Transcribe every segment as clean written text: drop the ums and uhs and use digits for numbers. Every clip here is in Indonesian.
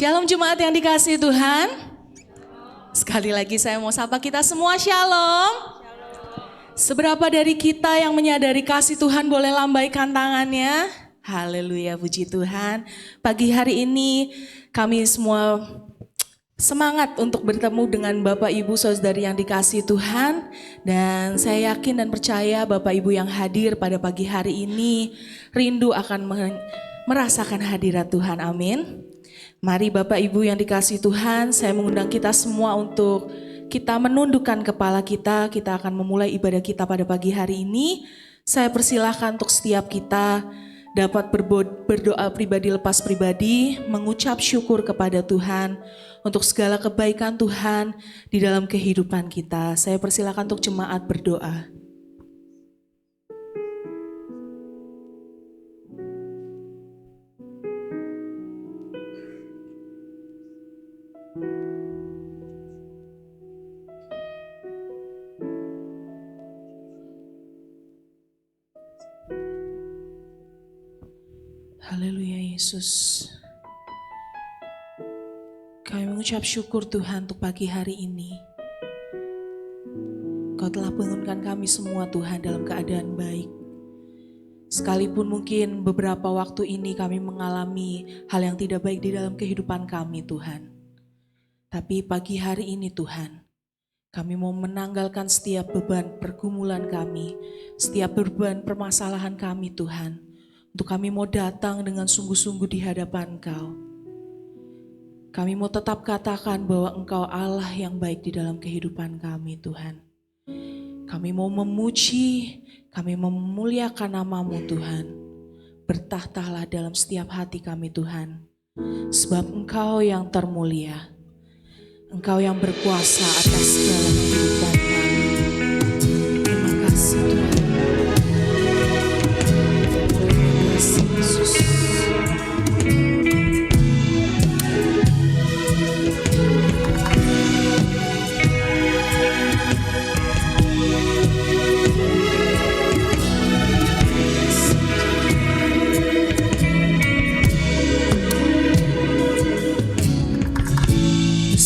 Shalom jemaat yang dikasihi Tuhan. Sekali lagi saya mau sapa kita semua shalom. Seberapa dari kita yang menyadari kasih Tuhan boleh lambaikan tangannya? Haleluya, puji Tuhan. Pagi hari ini kami semua semangat untuk bertemu dengan Bapak Ibu Saudari yang dikasihi Tuhan. Dan saya yakin dan percaya Bapak Ibu yang hadir pada pagi hari ini rindu akan merasakan hadirat Tuhan, amin. Mari Bapak Ibu yang dikasihi Tuhan, saya mengundang kita semua untuk kita menundukkan kepala kita akan memulai ibadah kita pada pagi hari ini. Saya persilahkan untuk setiap kita dapat berdoa pribadi lepas pribadi, mengucap syukur kepada Tuhan untuk segala kebaikan Tuhan di dalam kehidupan kita. Saya persilahkan untuk jemaat berdoa. Haleluya Yesus. Kami mengucap syukur Tuhan untuk pagi hari ini. Kau telah bangunkan kami semua Tuhan dalam keadaan baik. Sekalipun mungkin beberapa waktu ini kami mengalami hal yang tidak baik di dalam kehidupan kami Tuhan. Tapi pagi hari ini Tuhan, kami mau menanggalkan setiap beban pergumulan kami, setiap beban permasalahan kami Tuhan. Untuk kami mau datang dengan sungguh-sungguh di hadapan Engkau. Kami mau tetap katakan bahwa Engkau Allah yang baik di dalam kehidupan kami Tuhan. Kami mau memuji, kami memuliakan nama-Mu Tuhan. Bertahtalah dalam setiap hati kami Tuhan. Sebab Engkau yang termulia. Engkau yang berkuasa atas segala kehidupan kami. Terima kasih Tuhan.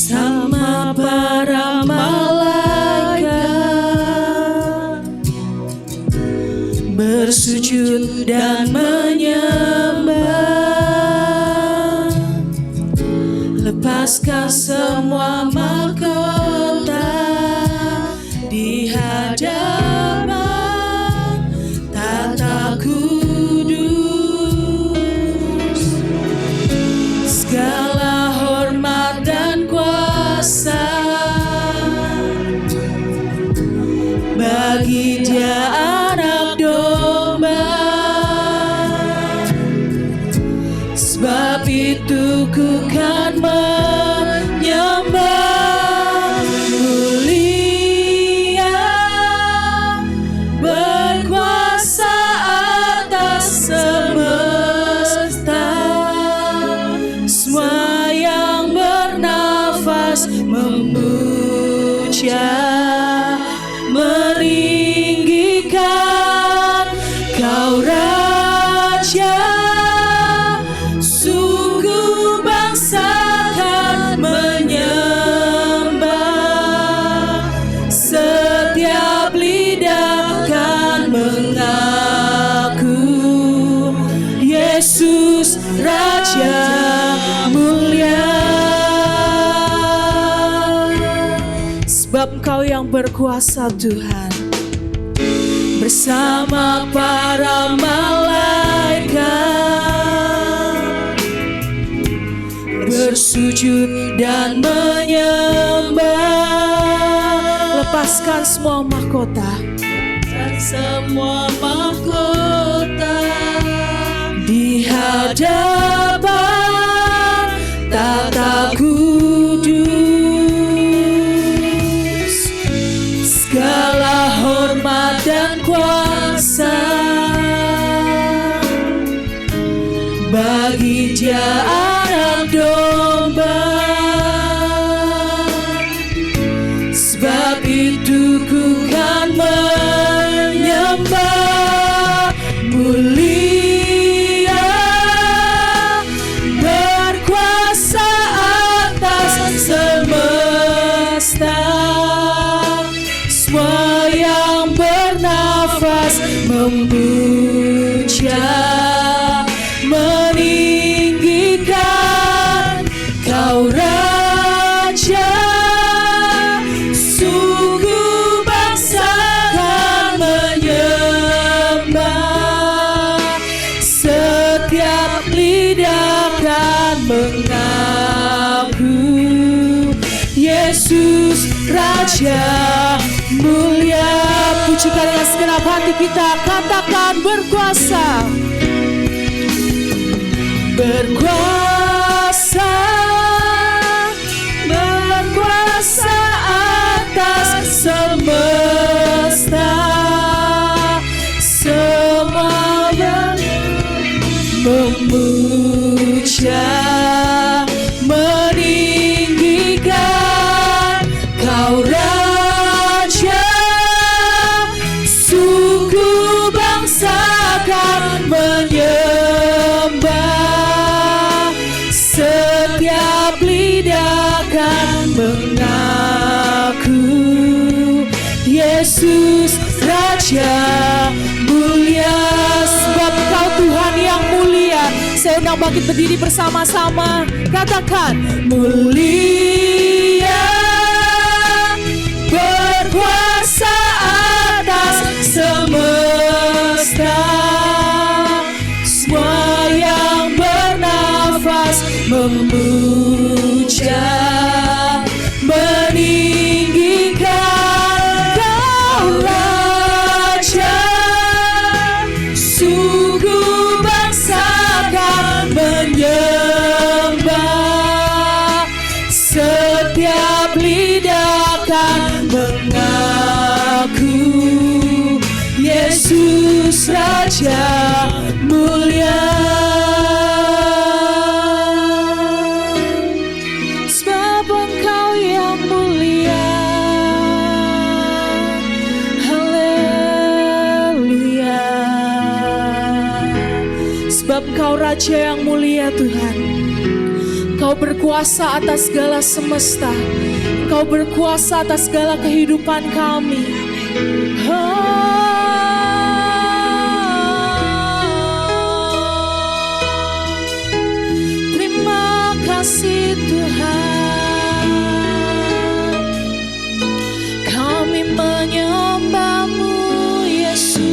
Sama para malaikat bersujud dan menyembah, lepaskan semua mahkota di hadapan tata kudus. Segala hormat dan kuasa bagi Dia anak domba. Sebab itu ku kan menyembah, mulia, berkuasa atas semesta. Semua yang bernafas memuja, meninggikan Kau Raja. Sungguh bangsa kan menyembah, setiap lidah kan mengaku Yesus Raja mulia. Sebab Engkau yang berkuasa Tuhan, bersama para malaikat bersujud dan menyembah. Lepaskan semua mahkota, semua mahkota di hadapan tata kudus. Segala hormat dan kuasa bagi Dia anak domba. Sebab itu ku kan menyembah, mulia, berkuasa semesta, semua yang bernafas memuja, meninggikan Kau Raja. Suku bangsa kan menyembah, setiap lidah kan mengaku Yesus Raja mulia. Pujikan dengan segenap hati kita, katakan berkuasa, berkuasa, berkuasa atas semesta, semua yang memuja, meninggikan Kau Raja. Suku bangsa kan menyembah, setiap lidah kan mengaku Yesus Raja mulia. Sebab Kau Tuhan yang mulia. Saya undang bangkit berdiri bersama-sama, katakan mulia, berkuasa atas semesta, semua yang bernafas memuja, meninggikan Kau Raja. Suku bangsa kan menyembah, setiap lidah kan mengaku Yesus Raja mulia. Sebab Engkau yang mulia, haleluya. Sebab Engkau Raja yang mulia Tuhan, Kau berkuasa atas segala semesta, Kau berkuasa atas segala kehidupan kami. Terima kasih Tuhan, kami menyembah-Mu Yesus.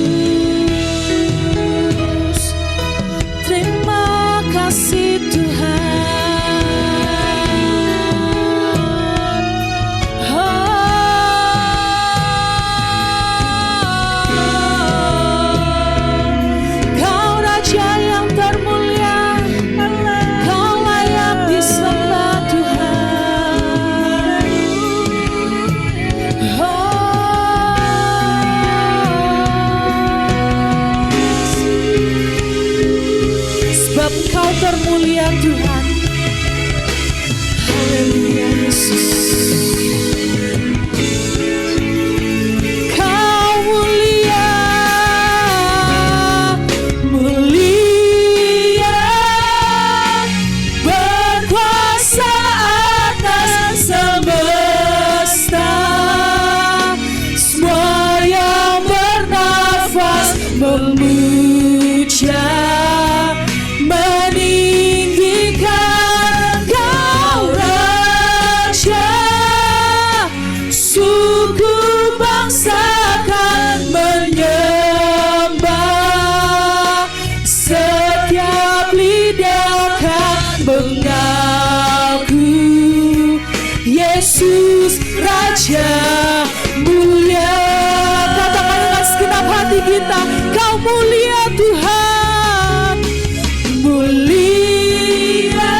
Terima kasih Tuhan. Termulia Tuhan, haleluya Yesus. Kau mulia, mulia, berkuasa atas semesta, semua yang bernafas memuja, meninggikan Kau Raja. Suku bangsa kan menyembah, setiap lidah kan mengaku Yesus Raja mulia. Katakan dengan segenap hati kita, Kau mulia Tuhan, mulia,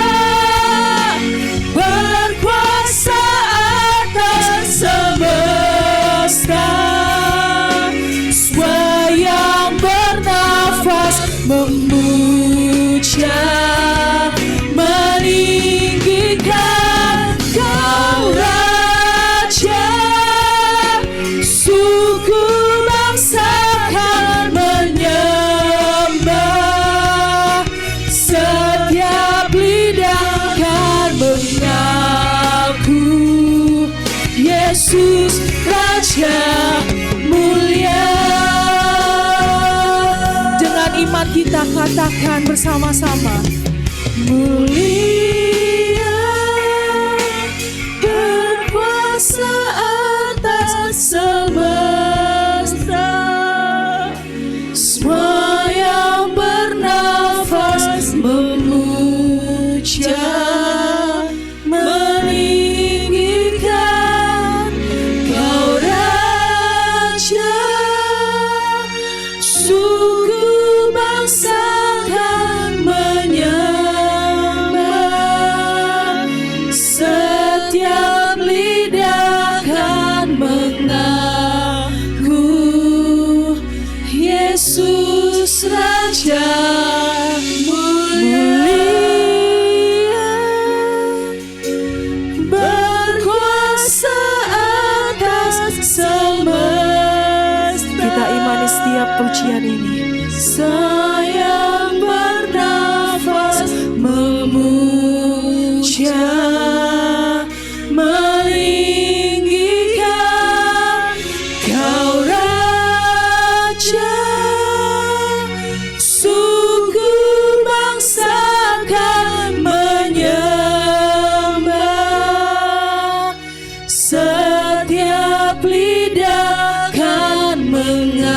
berkuasa atas semesta, semua yang bernafas memuja, meninggikan Kau Raja. Suku bangsa kan menyembah, Yesus Raja mulia. Dengan iman kita katakan bersama-sama, mulia, berkuasa atas semesta, semua yang bernafas memuja, meninggikan Kau Raja. Suku bangsa akan menyembah, setiap lidah akan mengaku Yesus Raja mulia, berkuasa atas semesta. Kita imani setiap pujian ini. Sayang bernafas memuja, meninggikan Kau Raja. Suku bangsa akan menyembah, setiap lidah akan mengaku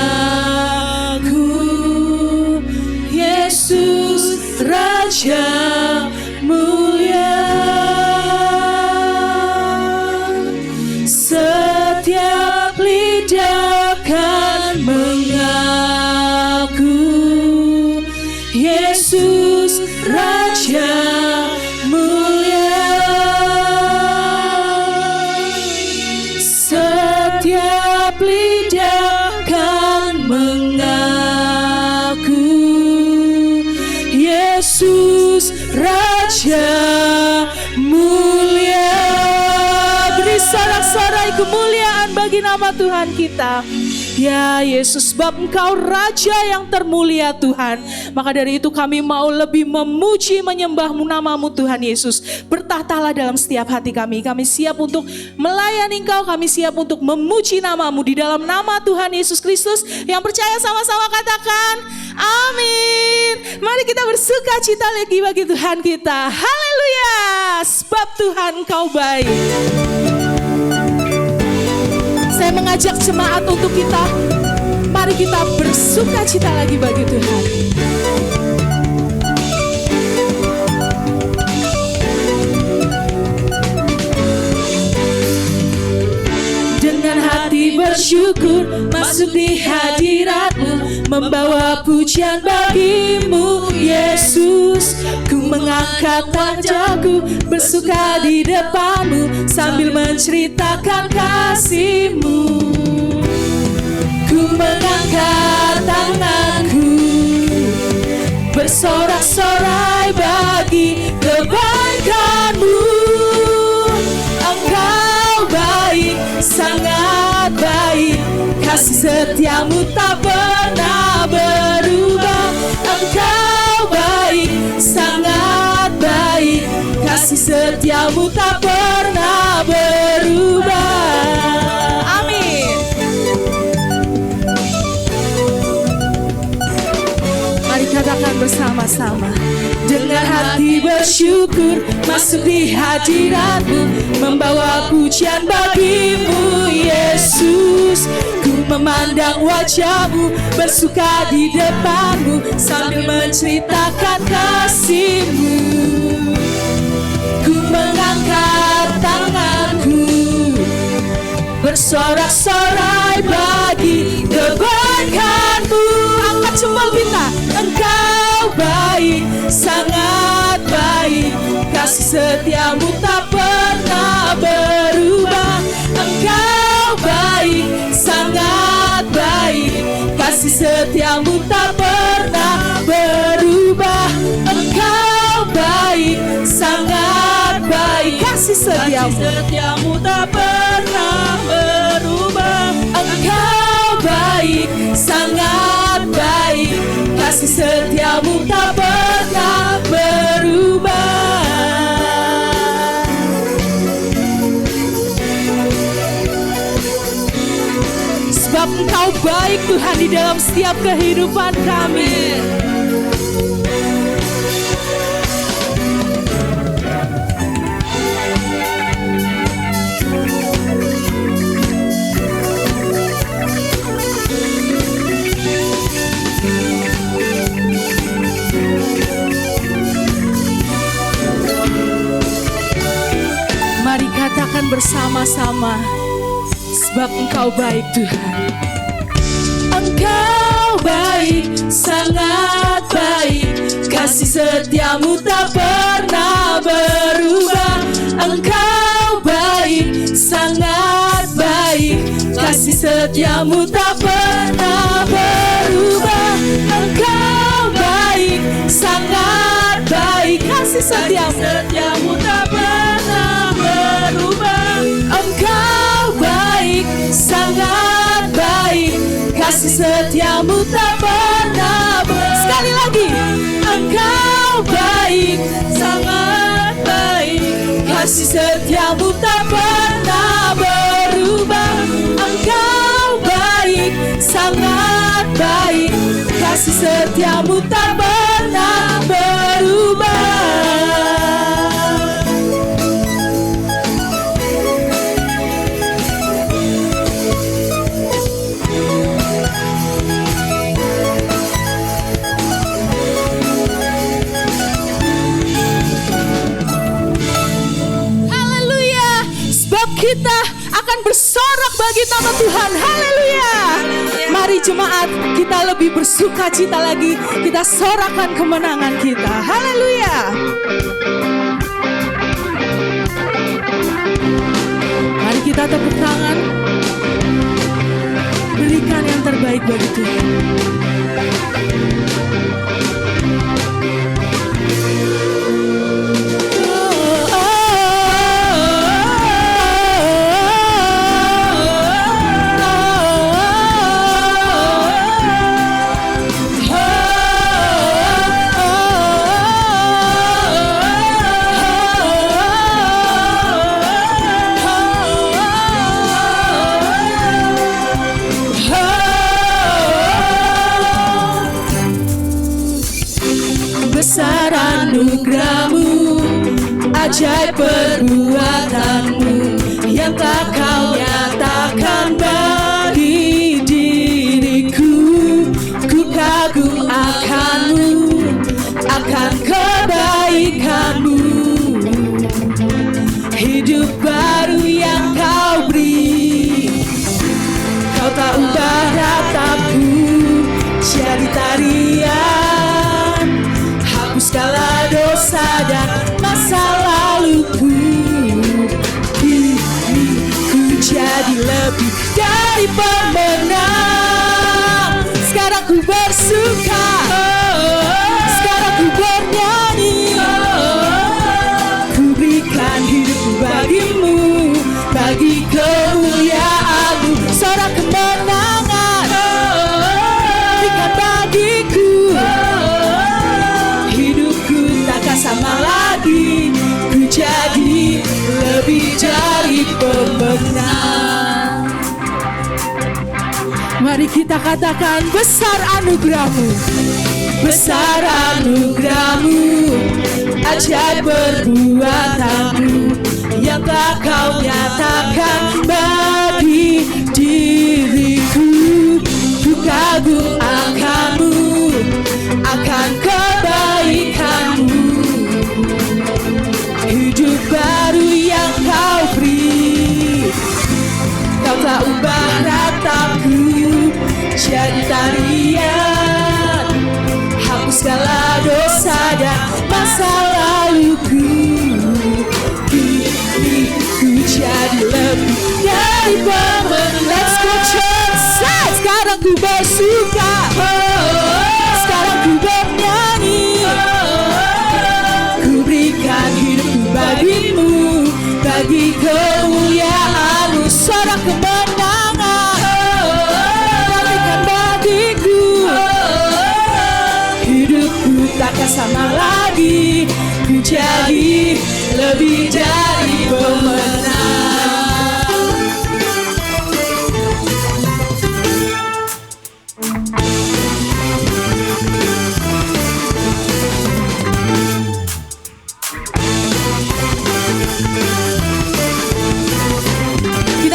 Yesus Raja mulia. Setiap lidah akan mengaku Yesus Raja mulia. Setiap lidah akan mengaku Yesus Raja mulia. Beri sorak-sorai kemuliaan bagi nama Tuhan kita. Ya Yesus, sebab Engkau Raja yang termulia Tuhan. Maka dari itu kami mau lebih memuji menyembah-Mu, namamu Tuhan Yesus. Bertahtalah dalam setiap hati kami. Kami siap untuk melayani Engkau. Kami siap untuk memuji namamu di dalam nama Tuhan Yesus Kristus. Yang percaya sama-sama katakan amin. Mari kita bersuka cita lagi bagi Tuhan kita. Haleluya. Sebab Tuhan Engkau baik. Saya mengajak jemaat untuk kita, mari kita bersuka cita lagi bagi Tuhan. Dengan hati bersyukur masuk di hadirat-Mu, membawa pujian bagi-Mu Yesus. Ku mengangkat wajahku bersuka di depan-Mu sambil menceritakan kasih-Mu. Ku mengangkat tanganku bersorak-sorai bagi kebaikan-Mu. Engkau baik, sangat baik, kasih setia-Mu tak pernah berubah. Engkau baik, sangat baik, kasih setia-Mu tak pernah berubah. Amin. Mari katakan bersama-sama. Dengan hati bersyukur masuk di hadirat-Mu, membawa pujian bagi-Mu Yesus. Ku memandang wajah-Mu, bersuka di depan-Mu sambil menceritakan kasih-Mu. Ku mengangkat tanganku bersorak-sorai bagi kebaikan-Mu. Angkat jempol kita. Engkau baik, sangat baik, kasih setia-Mu tak pernah berubah. Engkau baik, sangat baik, kasih setia-Mu tak pernah berubah. Engkau baik, sangat baik, kasih setia-Mu tak pernah berubah. Engkau baik, sangat baik, kasih setia-Mu tak pernah berubah. sebab Engkau baik Tuhan di dalam setiap kehidupan kami. Mari katakan bersama-sama, sebab Engkau baik Tuhan. Engkau baik, sangat baik, kasih setiamu tak pernah berubah. Engkau baik, sangat baik, kasih setiamu tak pernah berubah. Engkau baik, sangat baik, kasih setiamu tak pernah berubah. Engkau baik, sangat baik, kasih setiamu tak pernah berubah. Sekali lagi, Engkau baik, sangat baik, kasih setiamu tak pernah berubah. Engkau baik, sangat baik, kasih setiamu tak pernah berubah. Kita akan bersorak bagi nama Tuhan. Haleluya. Mari jemaat, kita lebih bersuka cita lagi. Kita sorakan kemenangan kita. Haleluya. Mari kita tepuk tangan. Berikan yang terbaik bagi Tuhan. Besar anugerah-Mu, ajaib perbuatan-Mu, yang tak Kau nyatakan bagi diriku. Ku kagum akan-Mu, akan kebaikan-Mu, hidup baru yang Kau beri. Kau tak ubah ratapku jadi tarian, segala dosa dan masa laluku. Kini ku jadi lebih dari pemenang. Sekarang ku bersuka, sekarang ku bernyanyi. Ku berikan hidupku bagimu, bagi kemuliaan-Mu. Sorak kemenangan berikan bagiku. Sama lagi, ku jadi lebih dari pemenang. Mari kita katakan, besar anugerah-Mu, besar anugerah-Mu, ajaib perbuatan-Mu, yang tak Kau nyatakan bagi diriku. Ku kagum akan-Mu, akan kebaikan-Mu, hidup baru yang Kau beri. Kau tak ubah ratapku jadi tarian, hapus segala dosa dan masa laluku. Kini ku jadi lebih dari pemenang. Let's go church. Sekarang ku bersuka, sekarang ku bernyanyi. Ku berikan hidupku bagimu, bagi kemuliaan-Mu. Sorak kemenangan berikan bagiku. Hidupku takkan sama lagi, ku jadi lebih dari pemenang.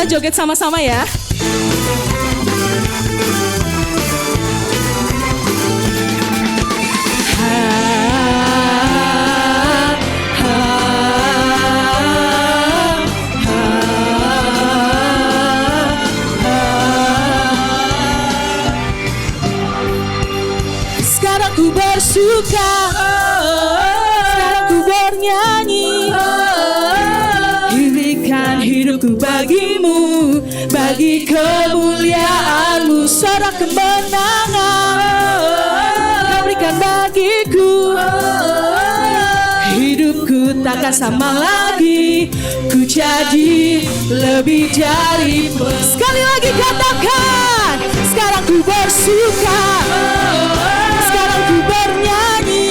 kita joget sama-sama ya. Sekarang ku bersuka, sekarang ku bernyanyi, berikan hidupku bagimu, bagi kemuliaanmu. Sorak kemenangan Kau berikan bagiku, hidupku takkan sama lagi, ku jadi lebih dari. Sekali lagi katakan, sekarang ku bersuka, sekarang ku bernyanyi,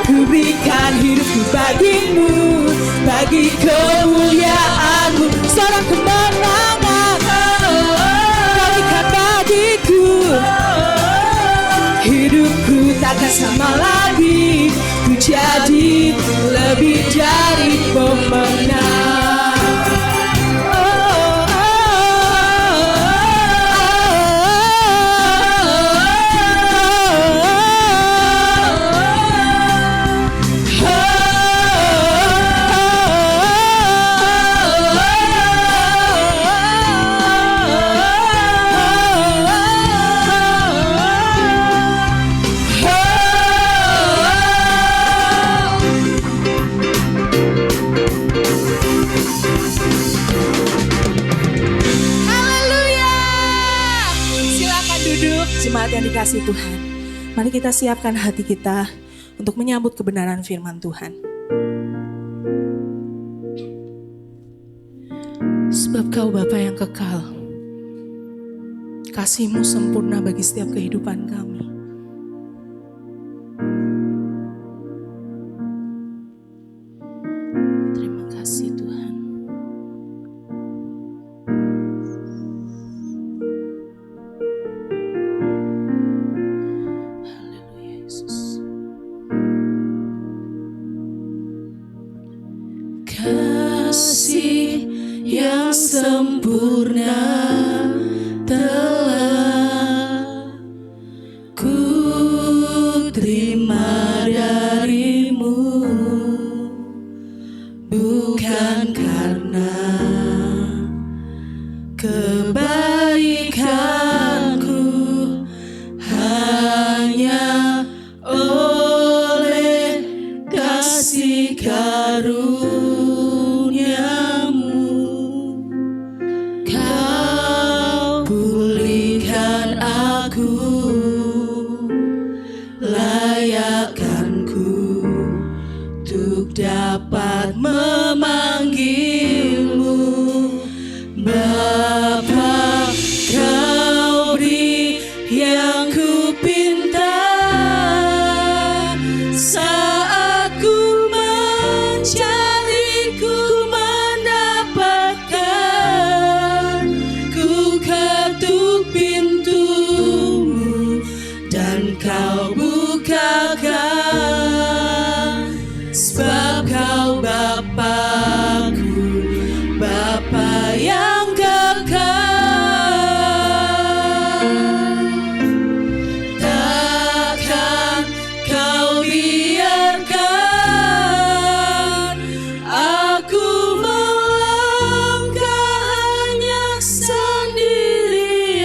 ku berikan hidupku bagimu, bagi kemuliaanmu. Seorang kemenangan Kau berikan bagiku, hidupku takkan sama lagi, ku jadi lebih dari pemenang. Jemaat yang dikasihi Tuhan, mari kita siapkan hati kita untuk menyambut kebenaran firman Tuhan. Sebab Kau Bapa yang kekal, kasih-Mu sempurna bagi setiap kehidupan kami. Terima kasih Tuhan. Kasih yang sempurna telah ku terima darimu, bukan karena kebaikanku, hanya oleh kasih karunia. Dapat memanggilmu Bapa, Kau beri yang ku pinta. Saat ku mencari, ku mendapatkan, ku ketuk pintumu dan Kau bukakan. Sebab Kau Bapa-Ku, Bapa yang kekal. Takkan Kau biarkan aku melangkah hanya sendirian.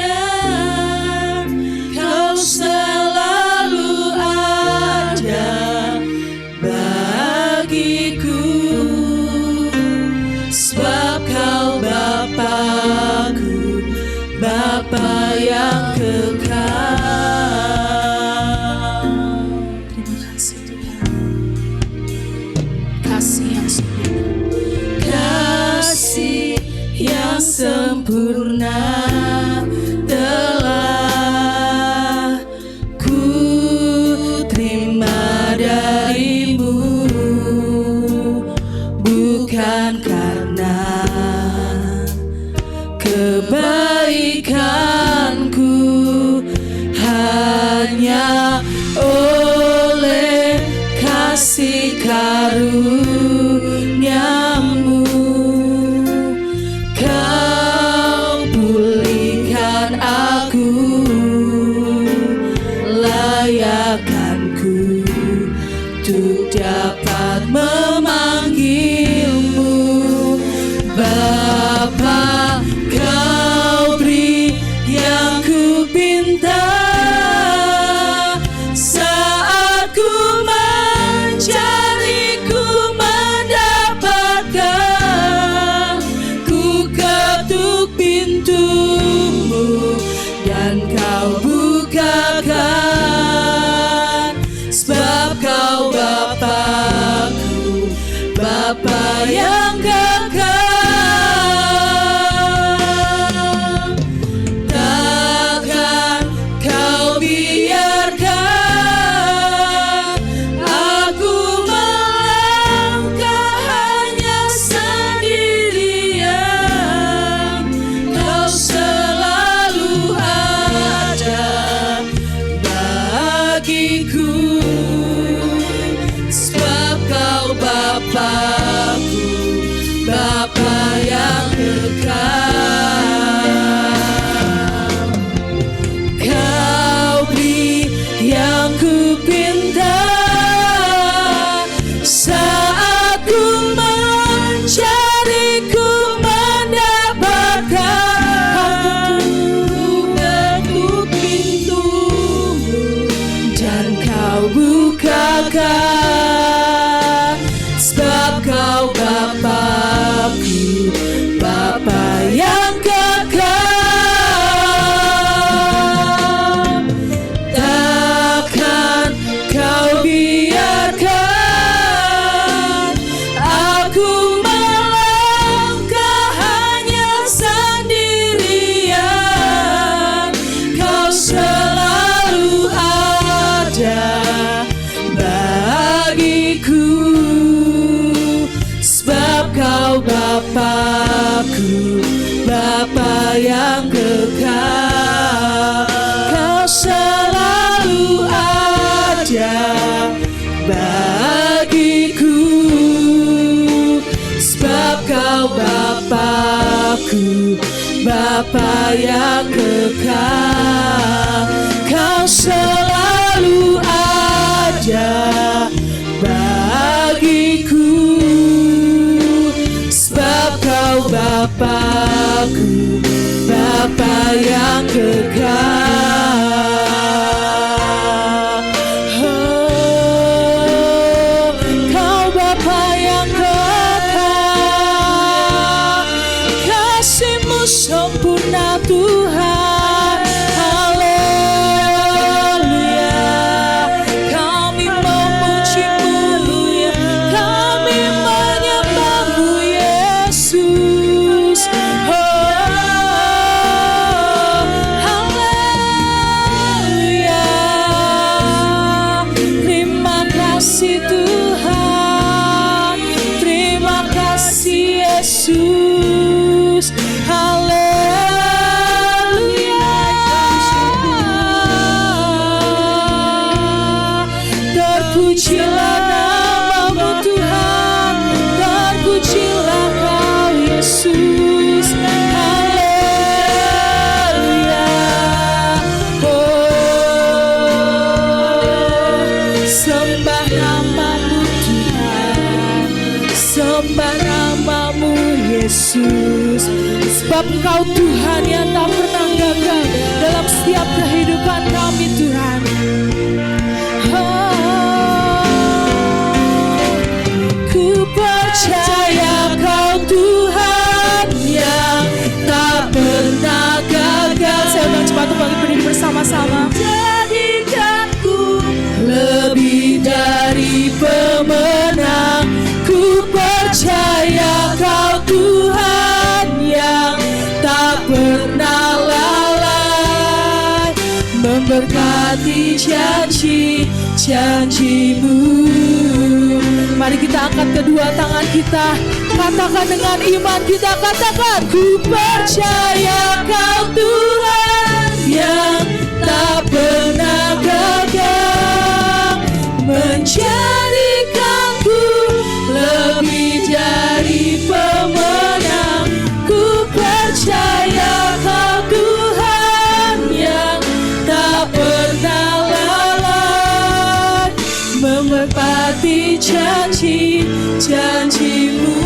Kau selalu ada bagiku, sebab Kau Bapa-Ku, Bapa yang kekal. Terima kasih Tuhan. Kasih yang sempurna, kasih yang sempurna telah ku terima darimu, bukan karena kebaikanku, hanya oleh kasih karunia-Mu. Bapa yang kekal. Kau beri yang kupinta saat ku mencari, ku mendapatkan. Kau pintumu dan kau bukakan, sebab kau Bapa-Ku, Bapa yang kekal. Takkan kau biarkan aku melangkah hanya sendirian. Kau selalu ada bagiku, sebab kau Bapa-Ku, Bapa yang kekal. Kau selalu ada bagiku, sebab kau Bapa-Ku, Bapa yang kekal. Kau selalu ada bagiku, sebab kau Bapa-Ku, Bapa yang kekal. Oh, kau Bapa yang kekal. Kasih-Mu sempurna Tuhan. Haleluya. Kami memuji-Mu, kami menyembah-Mu Yesus. Haleluya. Terima kasih Tuhan, terima kasih Yesus. Haleluya. Terpujilah nama-Mu Tuhan, terpujilah Kau Yesus. Haleluya. Oh, sembah nama-Mu Tuhan, sembah nama-Mu Yesus. Sebab Engkau Tuhan yang tak pernah gagal dalam setiap kehidupan kami Tuhan. Ku percaya Kau Tuhan yang tak pernah gagal. Saya ulang cepat untuk berdiri bersama-sama. Jadikanku lebih dari pemenang. Ku percaya Kau Tuhan yang tak pernah lalai, memberkati janji-janji-Mu. Mari kita angkat kedua tangan kita, katakan dengan iman kita, katakan, ku percaya Kau Tuhan yang tak pernah gagal, menjadikanku lebih dari pemenang. Ku percaya Kau Tuhan yang tak pernah lalai, memepati janji-janji-Mu.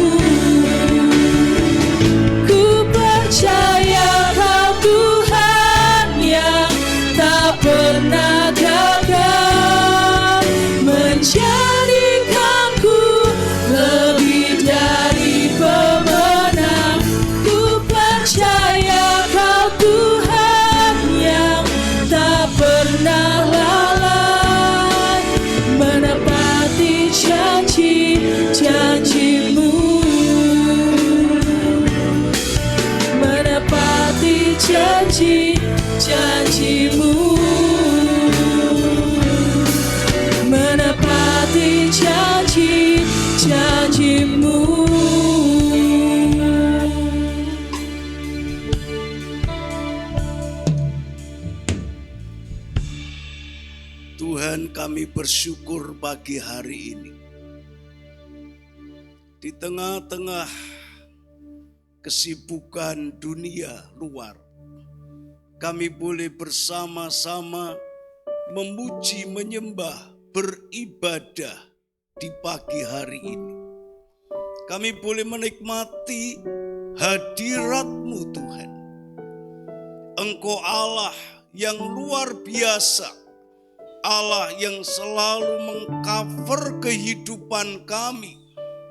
Ku percaya Kau Tuhan yang tak pernah gagal, menjadikanku lebih dari pemenang. Ku percaya Kau Tuhan yang tak pernah lalai, menepati janji-janji-Mu, menepati janji-janji-Mu, menepati janji-janji-Mu. Tuhan, kami bersyukur pagi hari ini. Di tengah-tengah kesibukan dunia luar, kami boleh bersama-sama memuji, menyembah, beribadah di pagi hari ini. Kami boleh menikmati hadirat-Mu Tuhan. Engkau Allah yang luar biasa, Allah yang selalu mengcover kehidupan kami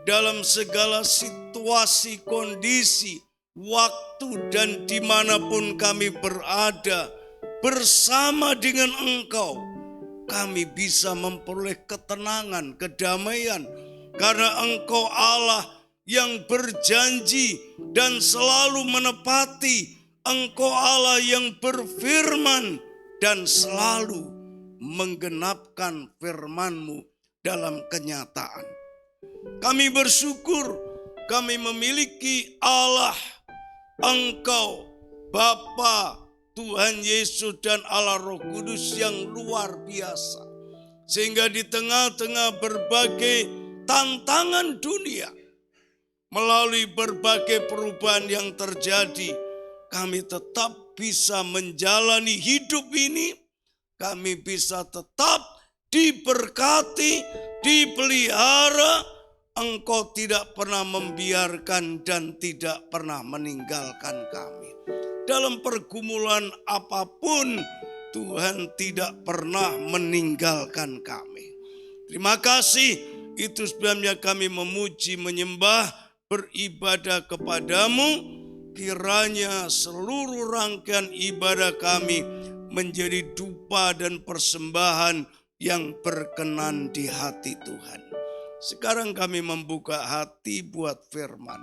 dalam segala situasi, kondisi, waktu, dan dimanapun kami berada. Bersama dengan Engkau, kami bisa memperoleh ketenangan, kedamaian, karena Engkau Allah yang berjanji dan selalu menepati. Engkau Allah yang berfirman dan selalu menggenapkan firman-Mu dalam kenyataan. Kami bersyukur kami memiliki Allah, Engkau, Bapa, Tuhan Yesus dan Allah Roh Kudus yang luar biasa. Sehingga di tengah-tengah berbagai tantangan dunia, melalui berbagai perubahan yang terjadi, kami tetap bisa menjalani hidup ini. Kami bisa tetap diberkati, dipelihara. Engkau tidak pernah membiarkan dan tidak pernah meninggalkan kami. Dalam pergumulan apapun, Tuhan tidak pernah meninggalkan kami. Terima kasih, itu sebabnya kami memuji, menyembah, beribadah kepadamu. Kiranya seluruh rangkaian ibadah kami menjadi dupa dan persembahan yang berkenan di hati Tuhan. Sekarang kami membuka hati buat firman.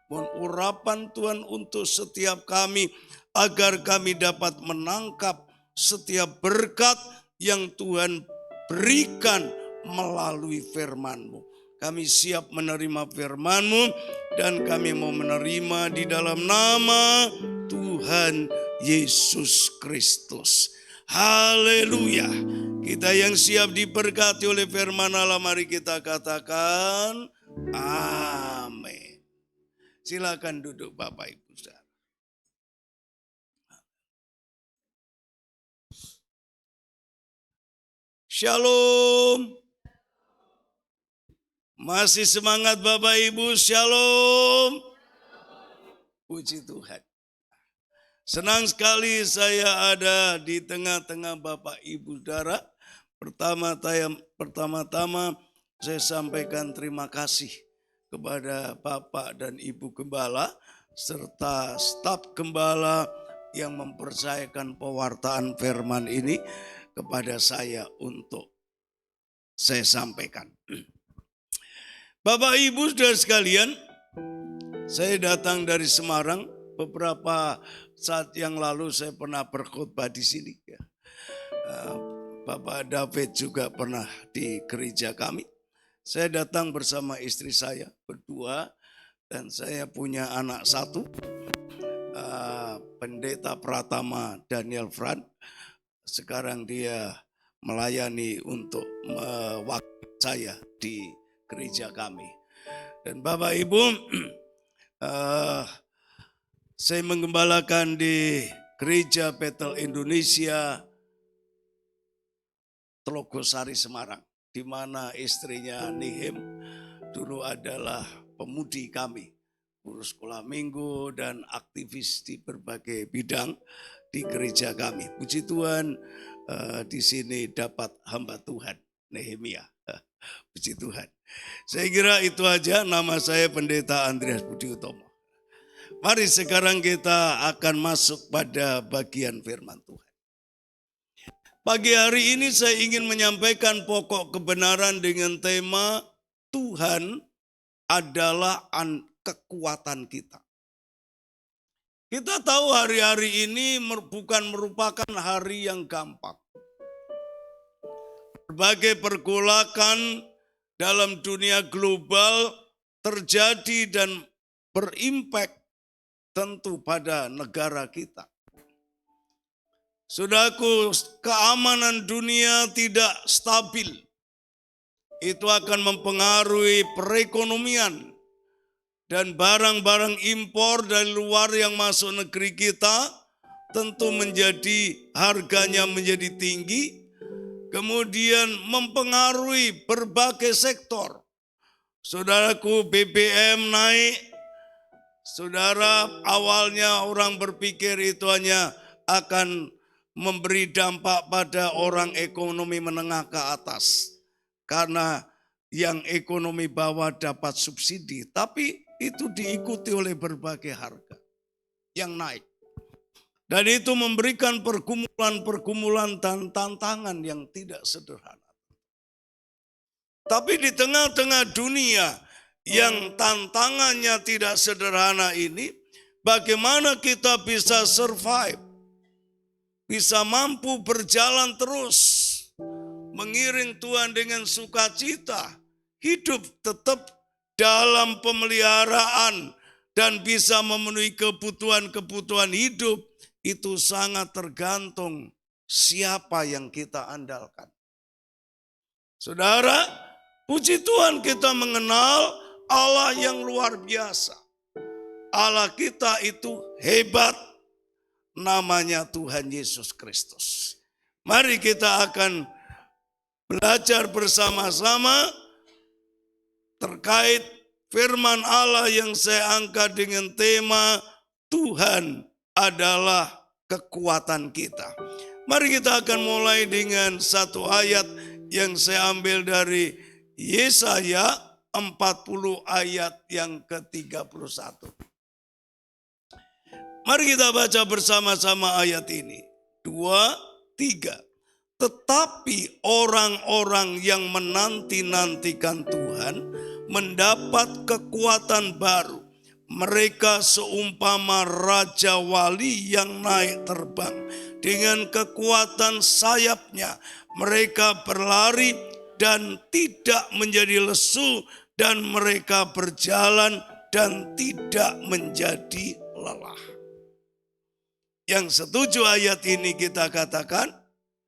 Mohon urapan Tuhan untuk setiap kami, agar kami dapat menangkap setiap berkat yang Tuhan berikan melalui firman-Mu. Kami siap menerima firman-Mu dan kami mau menerima di dalam nama Tuhan Yesus Kristus. Haleluya. Kita yang siap diberkati oleh firman Allah, mari kita katakan amin. Silakan duduk Bapak Ibu Saudara. Shalom. Masih semangat Bapak Ibu, shalom. Puji Tuhan. Senang sekali saya ada di tengah-tengah Bapak Ibu Saudara. Pertama-tama saya sampaikan terima kasih kepada Bapak dan Ibu Gembala serta staf Gembala yang mempercayakan pewartaan firman ini kepada saya untuk saya sampaikan. Bapak Ibu Saudara sekalian, saya datang dari Semarang. Beberapa saat yang lalu saya pernah berkhotbah di sini. Bapak David juga pernah di gereja kami. Saya datang bersama istri saya berdua dan saya punya anak satu, Pendeta Pratama Daniel Fran. Sekarang dia melayani untuk mewakili saya di gereja kami. Dan Bapak Ibu, saya menggembalakan di Gereja Bethel Indonesia Telogosari Semarang, di mana istrinya Nihim dulu adalah pemudi kami, guru sekolah minggu dan aktivis di berbagai bidang di gereja kami. Puji Tuhan, di sini dapat hamba Tuhan Nehemia. Puji Tuhan. Saya kira itu aja. Nama saya Pendeta Andreas Budi Utomo. Mari sekarang kita akan masuk pada bagian firman Tuhan. Pagi hari ini saya ingin menyampaikan pokok kebenaran dengan tema Tuhan adalah kekuatan kita. Kita tahu hari-hari ini bukan merupakan hari yang gampang. Berbagai pergolakan dalam dunia global terjadi dan berimpak tentu pada negara kita. Saudaraku, keamanan dunia tidak stabil. Itu akan mempengaruhi perekonomian dan barang-barang impor dari luar yang masuk negeri kita tentu harganya menjadi tinggi, kemudian mempengaruhi berbagai sektor. Saudaraku, BBM naik. Saudara, awalnya orang berpikir itu hanya akan memberi dampak pada orang ekonomi menengah ke atas. Karena yang ekonomi bawah dapat subsidi. Tapi itu diikuti oleh berbagai harga yang naik. Dan itu memberikan pergumulan-pergumulan dan tantangan yang tidak sederhana. Tapi di tengah-tengah dunia yang tantangannya tidak sederhana ini, bagaimana kita bisa survive, bisa mampu berjalan terus, mengiring Tuhan dengan sukacita, hidup tetap dalam pemeliharaan dan bisa memenuhi kebutuhan-kebutuhan hidup, itu sangat tergantung siapa yang kita andalkan. Saudara, puji Tuhan kita mengenal Allah yang luar biasa. Allah kita itu hebat, namanya Tuhan Yesus Kristus. Mari kita akan belajar bersama-sama terkait firman Allah yang saya angkat dengan tema Tuhan adalah kekuatan kita. Mari kita akan mulai dengan satu ayat yang saya ambil dari Yesaya 40 ayat yang ke-31. Mari kita baca bersama-sama ayat ini. 2, 3. Tetapi orang-orang yang menanti-nantikan Tuhan mendapat kekuatan baru. Mereka seumpama raja wali yang naik terbang. Dengan kekuatan sayapnya mereka berlari dan tidak menjadi lesu, dan mereka berjalan dan tidak menjadi lelah. Yang setuju ayat ini kita katakan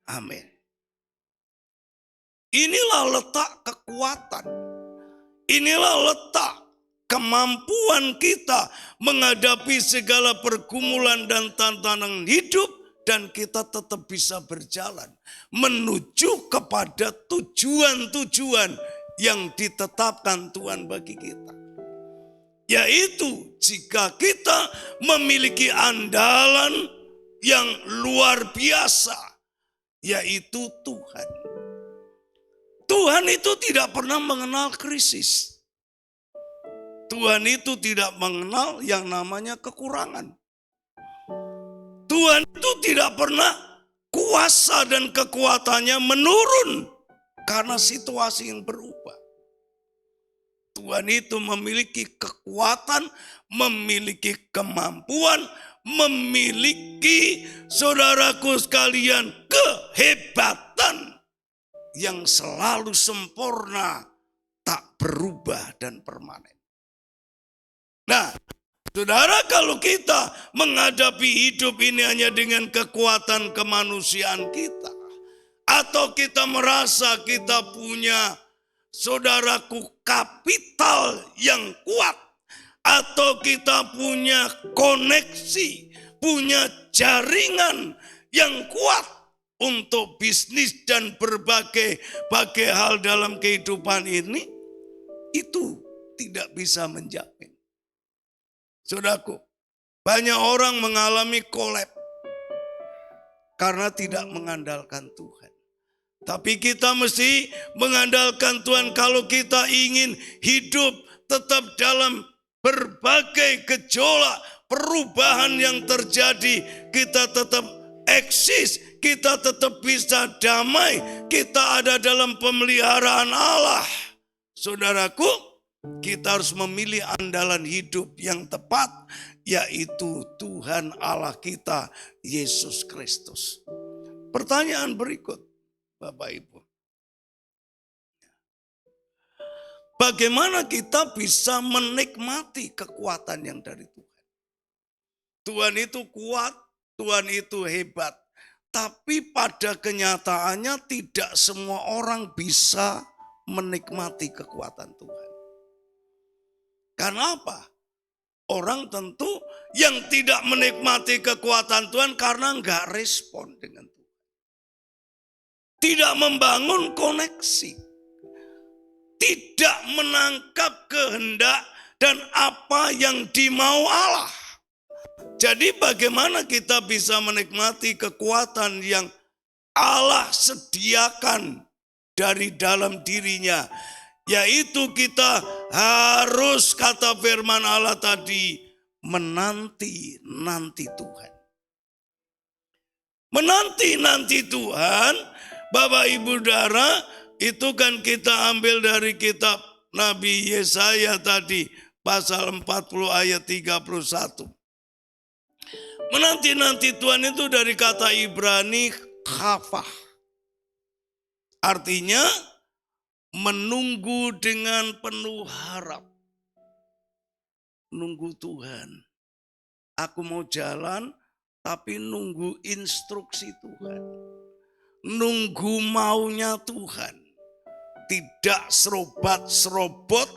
amin. Inilah letak kekuatan. Inilah letak kemampuan kita menghadapi segala pergumulan dan tantangan hidup, dan kita tetap bisa berjalan menuju kepada tujuan-tujuan yang ditetapkan Tuhan bagi kita. Yaitu jika kita memiliki andalan yang luar biasa, yaitu Tuhan. Tuhan itu tidak pernah mengenal krisis. Tuhan itu tidak mengenal yang namanya kekurangan. Tuhan itu tidak pernah kuasa dan kekuatannya menurun karena situasi yang berubah. Tuhan itu memiliki kekuatan, memiliki kemampuan, memiliki, saudaraku sekalian, kehebatan yang selalu sempurna, tak berubah dan permanen. Nah, saudara, kalau kita menghadapi hidup ini hanya dengan kekuatan kemanusiaan kita, atau kita merasa kita punya, saudaraku, kapital yang kuat, atau kita punya koneksi, punya jaringan yang kuat untuk bisnis dan berbagai hal dalam kehidupan ini, itu tidak bisa menjamin. Saudaraku, banyak orang mengalami kolap karena tidak mengandalkan Tuhan. Tapi kita mesti mengandalkan Tuhan kalau kita ingin hidup tetap dalam berbagai gejolak perubahan yang terjadi. Kita tetap eksis, kita tetap bisa damai, kita ada dalam pemeliharaan Allah. Saudaraku, kita harus memilih andalan hidup yang tepat, yaitu Tuhan Allah kita, Yesus Kristus. Pertanyaan berikut, Bapak Ibu. Bagaimana kita bisa menikmati kekuatan yang dari Tuhan? Tuhan itu kuat, Tuhan itu hebat. Tapi pada kenyataannya tidak semua orang bisa menikmati kekuatan Tuhan. Karena apa? Orang tentu yang tidak menikmati kekuatan Tuhan karena nggak respon dengan Tuhan. Tidak membangun koneksi. Tidak menangkap kehendak dan apa yang dimau Allah. Jadi bagaimana kita bisa menikmati kekuatan yang Allah sediakan dari dalam dirinya. Yaitu kita harus, kata firman Allah tadi, menanti Tuhan. Menanti Tuhan, Bapak Ibu Saudara, itu kan kita ambil dari kitab Nabi Yesaya tadi, pasal 40 ayat 31. Menanti Tuhan itu dari kata Ibrani khafah. Artinya menunggu dengan penuh harap. Nunggu Tuhan. Aku mau jalan tapi nunggu instruksi Tuhan. Nunggu maunya Tuhan. Tidak serobat-serobot.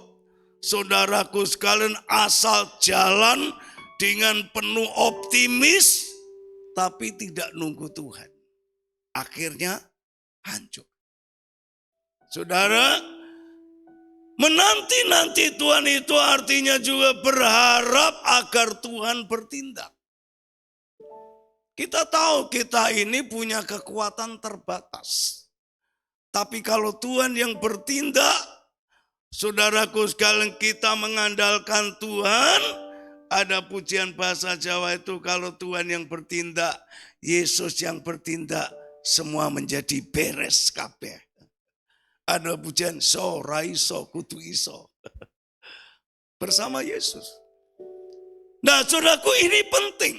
Saudaraku sekalian asal jalan dengan penuh optimis, tapi tidak nunggu Tuhan. Akhirnya hancur. Saudara, menanti Tuhan itu artinya juga berharap agar Tuhan bertindak. Kita tahu kita ini punya kekuatan terbatas. Tapi kalau Tuhan yang bertindak, saudaraku sekalian, kita mengandalkan Tuhan. Ada pujian bahasa Jawa itu, kalau Tuhan yang bertindak, Yesus yang bertindak, semua menjadi beres kabeh. Ada pujian so raiso kudu iso. Bersama Yesus. Nah, saudaraku, ini penting.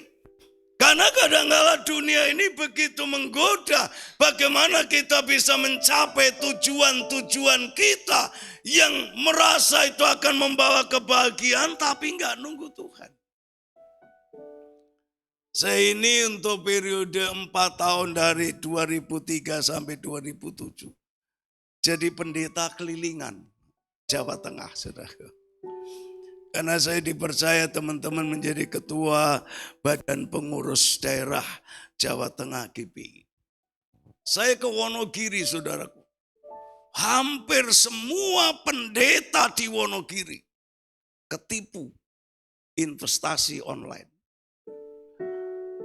Karena kadang-kala dunia ini begitu menggoda. Bagaimana kita bisa mencapai tujuan-tujuan kita yang merasa itu akan membawa kebahagiaan tapi nggak nunggu Tuhan. Saya ini untuk periode 4 tahun dari 2003 sampai 2007. Jadi pendeta kelilingan Jawa Tengah, saudara. Karena saya dipercaya teman-teman menjadi ketua Badan Pengurus Daerah Jawa Tengah GPI. Saya ke Wonogiri, saudaraku. Hampir semua pendeta di Wonogiri ketipu investasi online.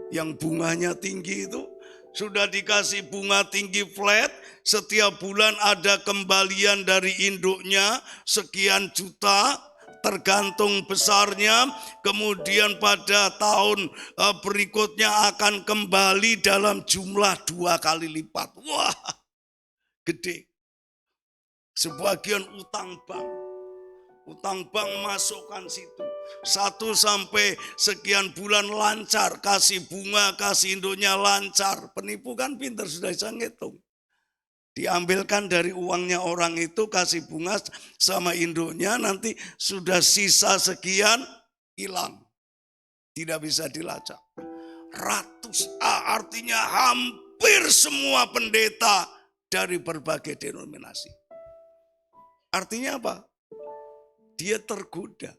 Yang bunganya tinggi itu sudah dikasih bunga tinggi flat, setiap bulan ada kembalian dari induknya sekian juta, tergantung besarnya, kemudian pada tahun berikutnya akan kembali dalam jumlah 2 kali lipat. Wah, gede. Sebagian utang bank masukkan situ. 1 sampai sekian bulan lancar, kasih bunga, kasih induknya lancar. Penipu kan pintar, sudah bisa ngitung. Diambilkan dari uangnya orang itu, kasih bunga sama induknya, nanti sudah sisa sekian, hilang. Tidak bisa dilacak. Artinya hampir semua pendeta dari berbagai denominasi. Artinya apa? Dia tergoda.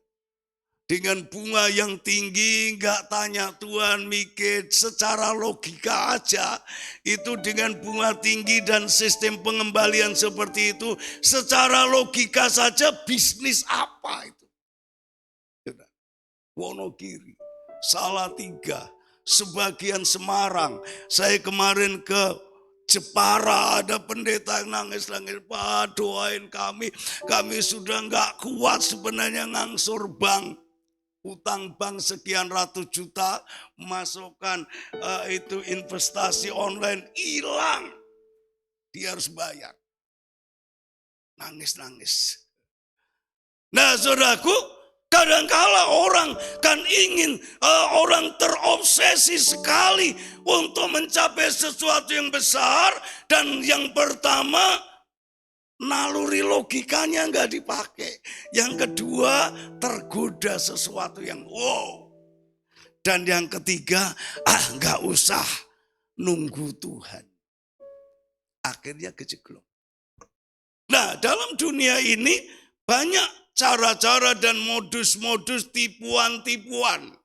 Dengan bunga yang tinggi, nggak tanya Tuhan, mikir secara logika aja. Itu dengan bunga tinggi dan sistem pengembalian seperti itu, secara logika saja bisnis apa itu? Wonogiri, Salatiga, sebagian Semarang. Saya kemarin ke Jepara, ada pendeta yang nangis-nangis, Pak doain kami sudah nggak kuat sebenarnya ngangsur bank. Utang bank sekian ratus juta, masukkan itu investasi online, hilang. Dia harus bayar. Nangis-nangis. Nah, saudaraku, kadang-kala orang kan ingin, orang terobsesi sekali untuk mencapai sesuatu yang besar. Dan yang pertama, naluri logikanya nggak dipakai. Yang kedua, tergoda sesuatu yang wow. Dan yang ketiga, nggak usah nunggu Tuhan. Akhirnya kejeglok. Nah, dalam dunia ini Banyak cara-cara dan modus-modus tipuan-tipuan.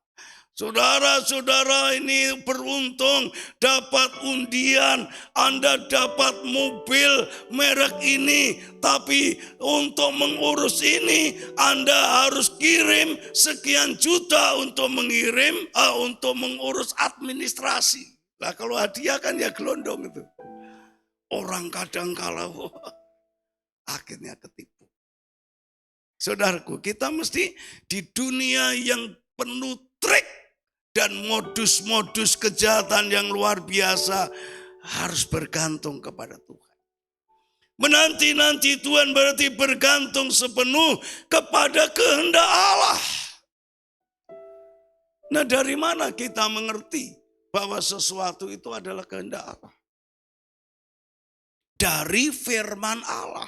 Saudara-saudara ini beruntung dapat undian, Anda dapat mobil merek ini, tapi untuk mengurus ini Anda harus kirim sekian juta untuk untuk mengurus administrasi. Nah kalau hadiah kan ya gelondong itu. Orang kadang kala akhirnya ketipu. Saudaraku, kita mesti di dunia yang penuh trik dan modus-modus kejahatan yang luar biasa harus bergantung kepada Tuhan. Menanti-nanti Tuhan berarti bergantung sepenuh kepada kehendak Allah. Nah, dari mana kita mengerti bahwa sesuatu itu adalah kehendak Allah? Dari firman Allah.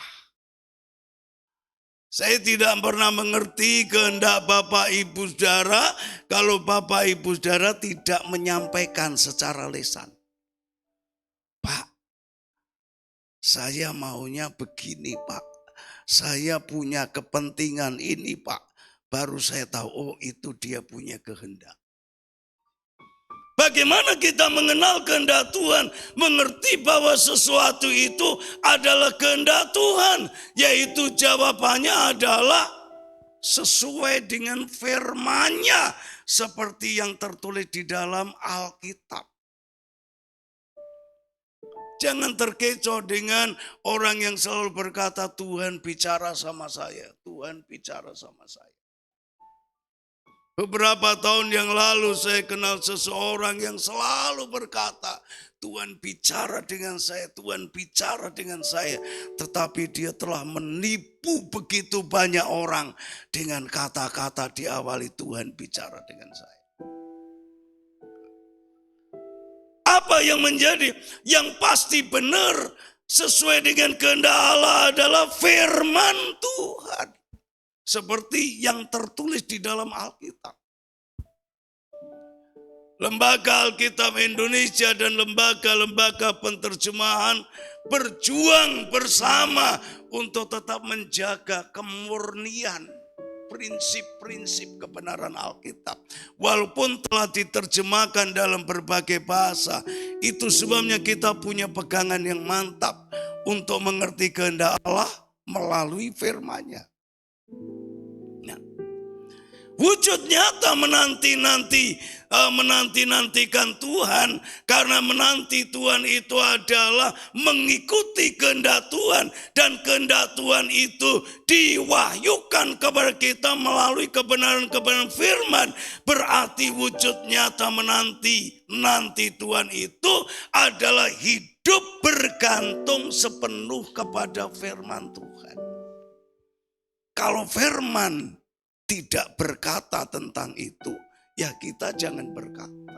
Saya tidak pernah mengerti kehendak Bapak Ibu Saudara kalau Bapak Ibu Saudara tidak menyampaikan secara lisan. Pak, saya maunya begini Pak. Saya punya kepentingan ini Pak. Baru saya tahu, oh itu dia punya kehendak. Bagaimana kita mengenal kehendak Tuhan, mengerti bahwa sesuatu itu adalah kehendak Tuhan, yaitu jawabannya adalah sesuai dengan firman-Nya seperti yang tertulis di dalam Alkitab. Jangan terkecoh dengan orang yang selalu berkata Tuhan bicara sama saya, Tuhan bicara sama saya. Beberapa tahun yang lalu saya kenal seseorang yang selalu berkata, Tuhan bicara dengan saya, Tuhan bicara dengan saya. Tetapi dia telah menipu begitu banyak orang dengan kata-kata diawali Tuhan bicara dengan saya. Apa yang menjadi, yang pasti benar sesuai dengan kehendak Allah adalah firman Tuhan. Seperti yang tertulis di dalam Alkitab. Lembaga Alkitab Indonesia dan lembaga-lembaga penterjemahan berjuang bersama untuk tetap menjaga kemurnian prinsip-prinsip kebenaran Alkitab. Walaupun telah diterjemahkan dalam berbagai bahasa, itu sebabnya kita punya pegangan yang mantap untuk mengerti kehendak Allah melalui firman-Nya. Wujud nyata menanti-nantikan Tuhan, karena menanti Tuhan itu adalah mengikuti kehendak Tuhan, dan kehendak Tuhan itu diwahyukan kepada kita melalui kebenaran-kebenaran firman. Berarti wujud nyata menanti Tuhan itu adalah hidup bergantung sepenuh kepada firman Tuhan. Kalau firman tidak berkata tentang itu, ya kita jangan berkata.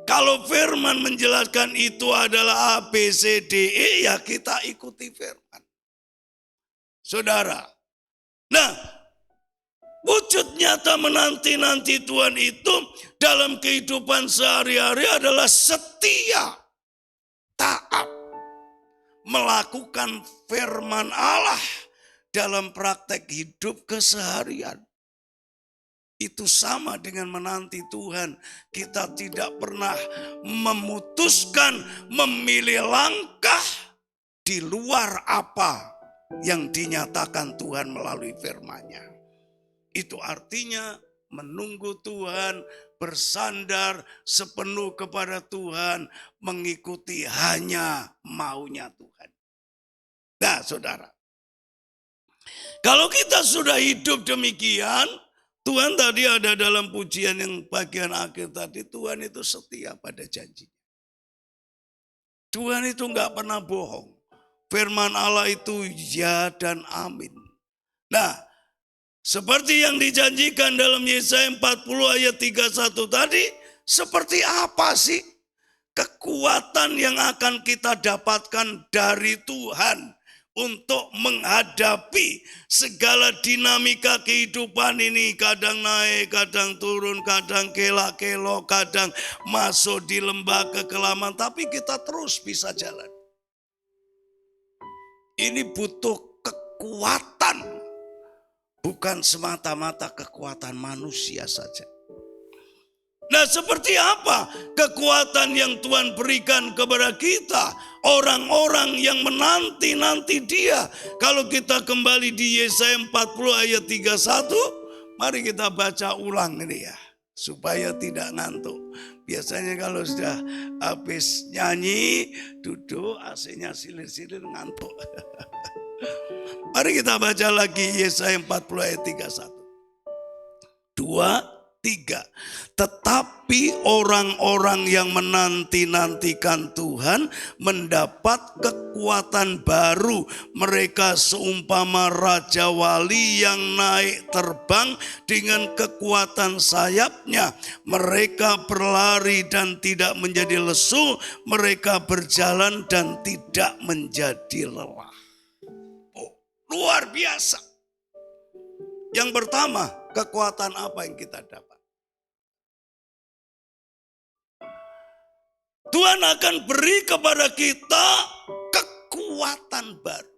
Kalau firman menjelaskan itu adalah A, B, C, D, E, ya kita ikuti firman. Saudara, nah wujud nyata menanti Tuhan itu dalam kehidupan sehari-hari adalah setia, taat, melakukan firman Allah dalam praktek hidup keseharian. Itu sama dengan menanti Tuhan. Kita tidak pernah memutuskan memilih langkah di luar apa yang dinyatakan Tuhan melalui firman-Nya. Itu artinya menunggu Tuhan, bersandar sepenuh kepada Tuhan, mengikuti hanya maunya Tuhan. Nah saudara, kalau kita sudah hidup demikian, Tuhan tadi ada dalam pujian yang bagian akhir tadi, Tuhan itu setia pada janji. Tuhan itu enggak pernah bohong. Firman Allah itu ya dan amin. Nah, seperti yang dijanjikan dalam Yesaya 40 ayat 31 tadi, seperti apa sih kekuatan yang akan kita dapatkan dari Tuhan untuk menghadapi segala dinamika kehidupan ini, kadang naik, kadang turun, kadang kelak-kelok, kadang masuk di lembah kekelaman, tapi kita terus bisa jalan. Ini butuh kekuatan kekuatan, bukan semata-mata kekuatan manusia saja. Nah, seperti apa kekuatan yang Tuhan berikan kepada kita, orang-orang yang menanti-nanti Dia? Kalau kita kembali di Yesaya 40 ayat 31, mari kita baca ulang ini ya, supaya tidak ngantuk. Biasanya kalau sudah habis nyanyi, duduk, AC-nya silir-silir, ngantuk. Mari kita baca lagi Yesaya 40 ayat 31. 2, 3. Tetapi orang-orang yang menanti-nantikan Tuhan mendapat kekuatan baru. Mereka seumpama Raja Wali yang naik terbang dengan kekuatan sayapnya. Mereka berlari dan tidak menjadi lesu. Mereka berjalan dan tidak menjadi lelah. Oh, luar biasa. Yang pertama, kekuatan apa yang kita dapat? Tuhan akan beri kepada kita kekuatan baru.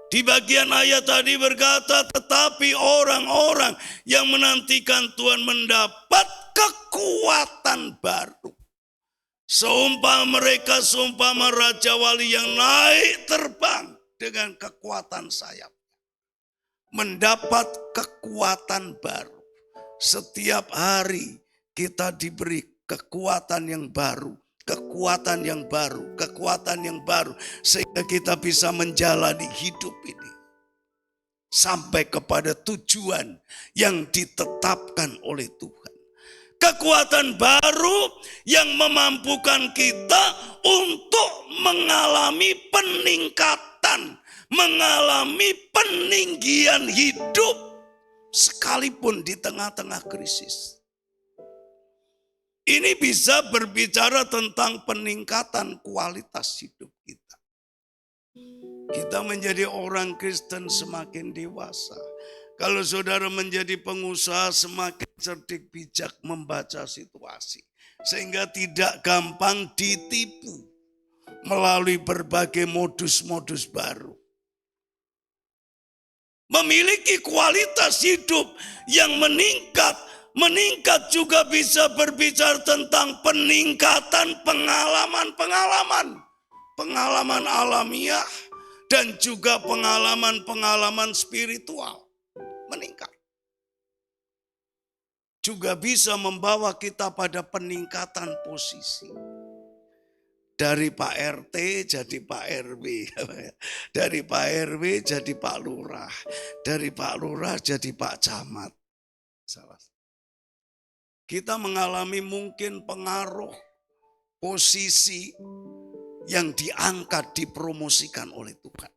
Di bagian ayat tadi berkata, tetapi orang-orang yang menantikan Tuhan mendapat kekuatan baru. Seumpama Raja Wali yang naik terbang dengan kekuatan sayap. Mendapat kekuatan baru. Setiap hari kita diberi kekuatan yang baru, kekuatan yang baru, kekuatan yang baru. Sehingga kita bisa menjalani hidup ini. Sampai kepada tujuan yang ditetapkan oleh Tuhan. Kekuatan baru yang memampukan kita untuk mengalami peningkatan, mengalami peninggian hidup sekalipun di tengah-tengah krisis. Ini bisa berbicara tentang peningkatan kualitas hidup kita. Kita menjadi orang Kristen semakin dewasa. Kalau saudara menjadi pengusaha, semakin cerdik bijak membaca situasi. Sehingga tidak gampang ditipu melalui berbagai modus-modus baru. Memiliki kualitas hidup yang meningkat. Meningkat juga bisa berbicara tentang peningkatan pengalaman-pengalaman. Pengalaman alamiah dan juga pengalaman-pengalaman spiritual. Meningkat. Juga bisa membawa kita pada peningkatan posisi. Dari Pak RT jadi Pak RW. Dari Pak RW jadi Pak Lurah. Dari Pak Lurah jadi Pak Camat. Salah. Kita mengalami mungkin pengaruh posisi yang diangkat, dipromosikan oleh Tuhan.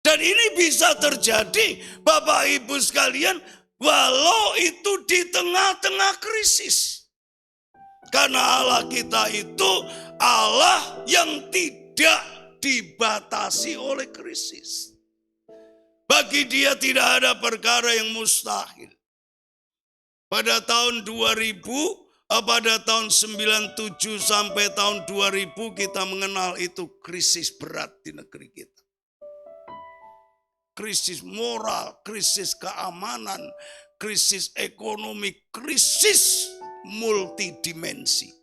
Dan ini bisa terjadi, Bapak Ibu sekalian, walau itu di tengah-tengah krisis. Karena Allah kita itu Allah yang tidak dibatasi oleh krisis. Bagi Dia tidak ada perkara yang mustahil. Pada tahun 2000, pada tahun 97 sampai tahun 2000 kita mengenal itu krisis berat di negeri kita. Krisis moral, krisis keamanan, krisis ekonomi, krisis multidimensi.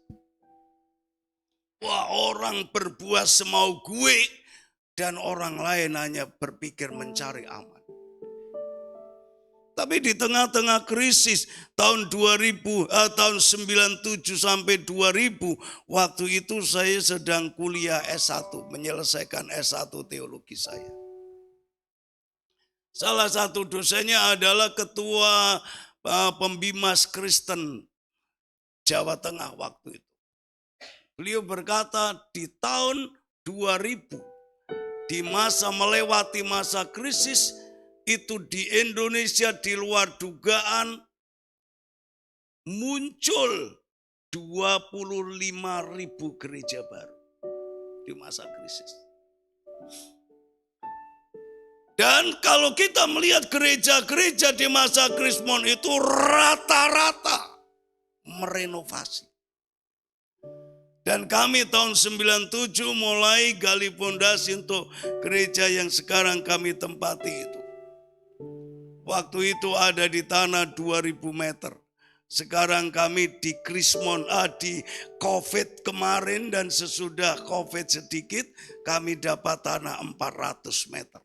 Wah, orang berbuat semau gue dan orang lain hanya berpikir mencari aman. Tapi di tengah-tengah krisis tahun 97 sampai 2000, waktu itu saya sedang kuliah S1, menyelesaikan S1 teologi saya. Salah satu dosennya adalah ketua Pembimas Kristen Jawa Tengah waktu itu. Beliau berkata di tahun 2000, di masa melewati masa krisis, itu di Indonesia di luar dugaan muncul 25.000 gereja baru di masa krisis. Dan kalau kita melihat gereja-gereja di masa Krismon itu rata-rata merenovasi. Dan kami tahun 97 mulai gali fondasi untuk gereja yang sekarang kami tempati itu. Waktu itu ada di tanah 2000 meter. Sekarang kami di Krismon, di COVID kemarin dan sesudah COVID sedikit, kami dapat tanah 400 meter.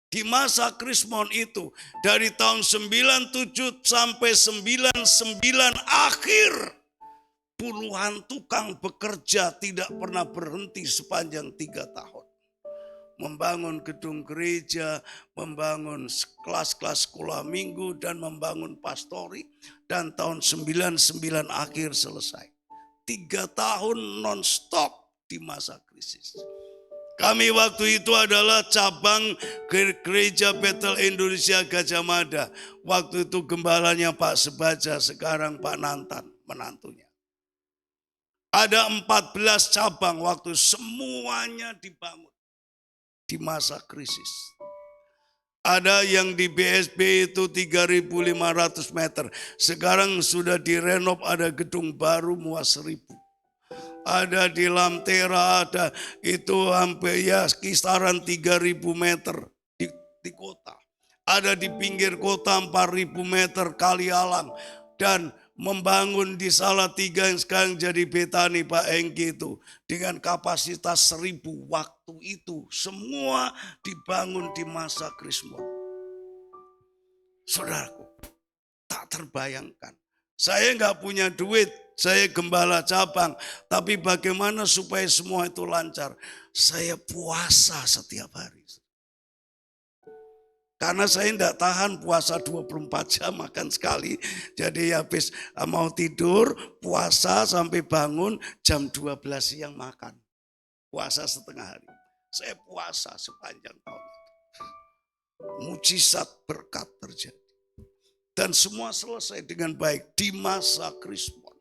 Di masa Krismon itu, dari tahun 97 sampai 99 akhir, puluhan tukang bekerja tidak pernah berhenti sepanjang 3 tahun. Membangun gedung gereja, membangun kelas-kelas sekolah minggu, dan membangun pastori. Dan tahun 99 akhir selesai. 3 tahun non-stop di masa krisis. Kami waktu itu adalah cabang gereja Bethel Indonesia Gajah Mada. Waktu itu gembalanya Pak Sebaja, sekarang Pak Nantan, menantunya. Ada 14 cabang waktu semuanya dibangun di masa krisis. Ada yang di BSB itu 3.500 meter. Sekarang sudah direnov, ada gedung baru muat 1.000. Ada di Lamtera, ada itu hampir ya kisaran 3.000 meter di kota. Ada di pinggir kota 4.000 meter kali alang. Dan membangun di Salatiga yang sekarang jadi Betani Pak Hengki itu. Dengan kapasitas 1.000 waktu itu. Semua dibangun di masa Krismon. Saudaraku, tak terbayangkan. Saya nggak punya duit, saya gembala cabang. Tapi bagaimana supaya semua itu lancar? Saya puasa setiap hari. Karena saya tidak tahan puasa 24 jam makan sekali. Jadi habis mau tidur, puasa sampai bangun jam 12 siang makan. Puasa setengah hari. Saya puasa sepanjang tahun. Mujizat berkat terjadi. Dan semua selesai dengan baik di masa Krismon.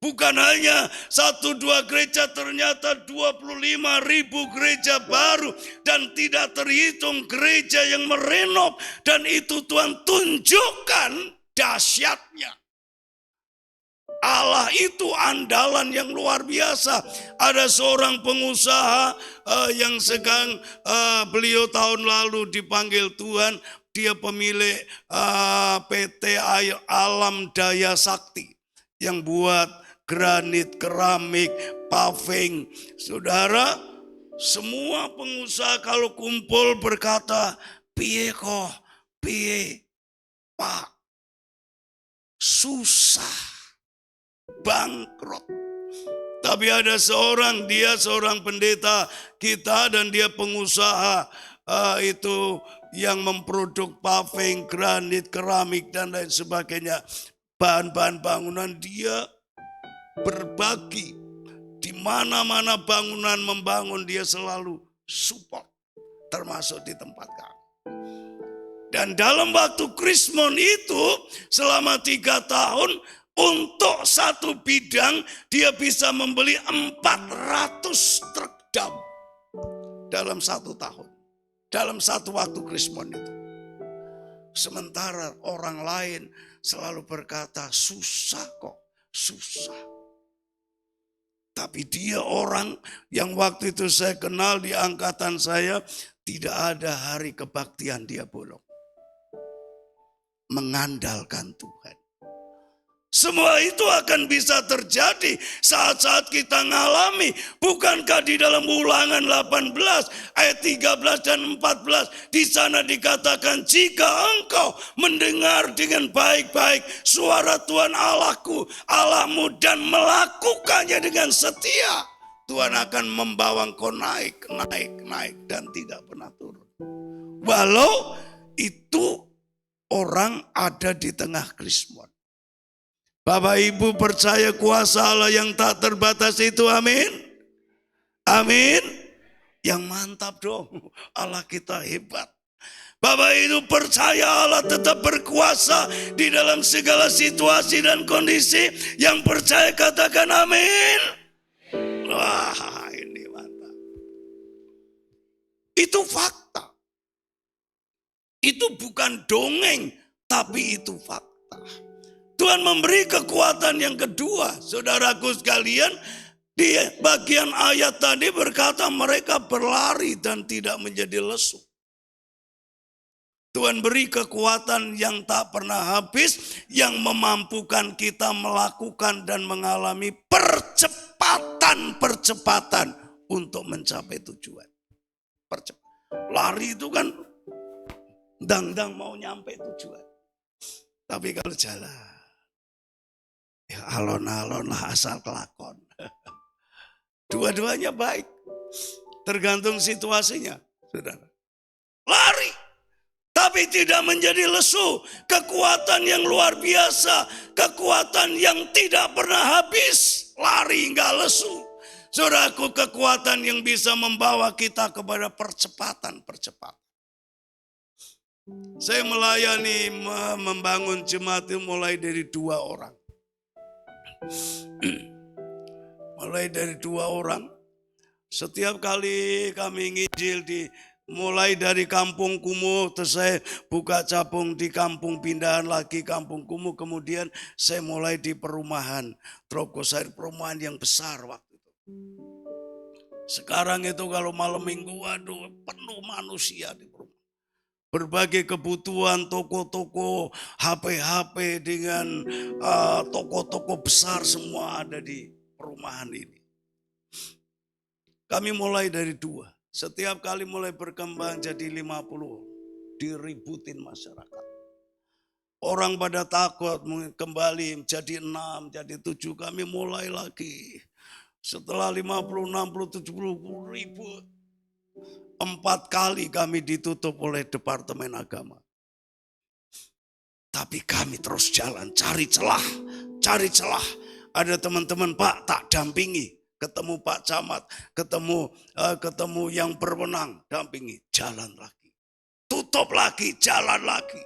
Bukan hanya 1-2 gereja, ternyata 25.000 gereja baru. Dan tidak terhitung gereja yang merenov. Dan itu Tuhan tunjukkan dahsyatnya. Allah itu andalan yang luar biasa. Ada seorang pengusaha yang sekarang beliau tahun lalu dipanggil Tuhan. Dia pemilik PT Alam Daya Sakti. Yang buat granit, keramik, paving. Saudara, semua pengusaha kalau kumpul berkata, piye kok, piye, Pak, susah, bangkrut. Tapi ada seorang, dia seorang pendeta kita dan dia pengusaha itu yang memproduk paving, granit, keramik dan lain sebagainya. Bahan-bahan bangunan dia berbagi. Di mana-mana bangunan membangun dia selalu support. Termasuk di tempat kami. Dan dalam waktu Krismon itu selama 3 tahun untuk satu bidang dia bisa membeli 400 truk dam. Dalam 1 tahun. Dalam satu waktu Krismon itu. Sementara orang lain selalu berkata susah kok, susah. Tapi dia orang yang waktu itu saya kenal di angkatan saya, tidak ada hari kebaktian dia bolong. Mengandalkan Tuhan. Semua itu akan bisa terjadi saat-saat kita ngalami. Bukankah di dalam Ulangan 18 ayat 13 dan 14 di sana dikatakan jika engkau mendengar dengan baik-baik suara Tuhan Allahmu dan melakukannya dengan setia, Tuhan akan membawa engkau naik dan tidak pernah turun. Walau itu orang ada di tengah Krismon. Bapak Ibu percaya kuasa Allah yang tak terbatas itu, amin? Amin? Yang mantap dong, Allah kita hebat. Bapak Ibu percaya Allah tetap berkuasa di dalam segala situasi dan kondisi. Yang percaya katakan amin. Wah ini mantap. Itu fakta. Itu bukan dongeng, tapi itu fakta. Tuhan memberi kekuatan yang kedua. Saudaraku sekalian, di bagian ayat tadi berkata mereka berlari dan tidak menjadi lesu. Tuhan beri kekuatan yang tak pernah habis, yang memampukan kita melakukan dan mengalami percepatan untuk mencapai tujuan. Lari itu kan dang-dang mau nyampe tujuan. Tapi kalau jalan, ya alon-alon lah asal kelakon. Dua-duanya baik, tergantung situasinya, saudara. Lari, tapi tidak menjadi lesu. Kekuatan yang luar biasa, kekuatan yang tidak pernah habis. Lari enggak lesu. Saudaraku, kekuatan yang bisa membawa kita kepada percepatan. Saya melayani, membangun jemaat itu mulai dari 2 orang. Mulai dari 2 orang. Setiap kali kami nginjil mulai dari kampung kumuh, terus saya buka cabang di kampung pindahan lagi kampung kumuh. Kemudian saya mulai di perumahan Trogosair, perumahan yang besar waktu itu. Sekarang itu kalau malam minggu, waduh penuh manusia di perumahan. Berbagai kebutuhan, toko-toko, HP-HP dengan toko-toko besar semua ada di perumahan ini. Kami mulai dari 2. Setiap kali mulai berkembang jadi 50. Diributin masyarakat. Orang pada takut kembali jadi 6, jadi 7. Kami mulai lagi. Setelah 50, 60, 70 ribu. 4 kali kami ditutup oleh Departemen Agama. Tapi kami terus jalan, cari celah. Ada teman-teman, Pak tak dampingi. Ketemu Pak Camat, ketemu yang berwenang, dampingi. Jalan lagi, tutup lagi, jalan lagi.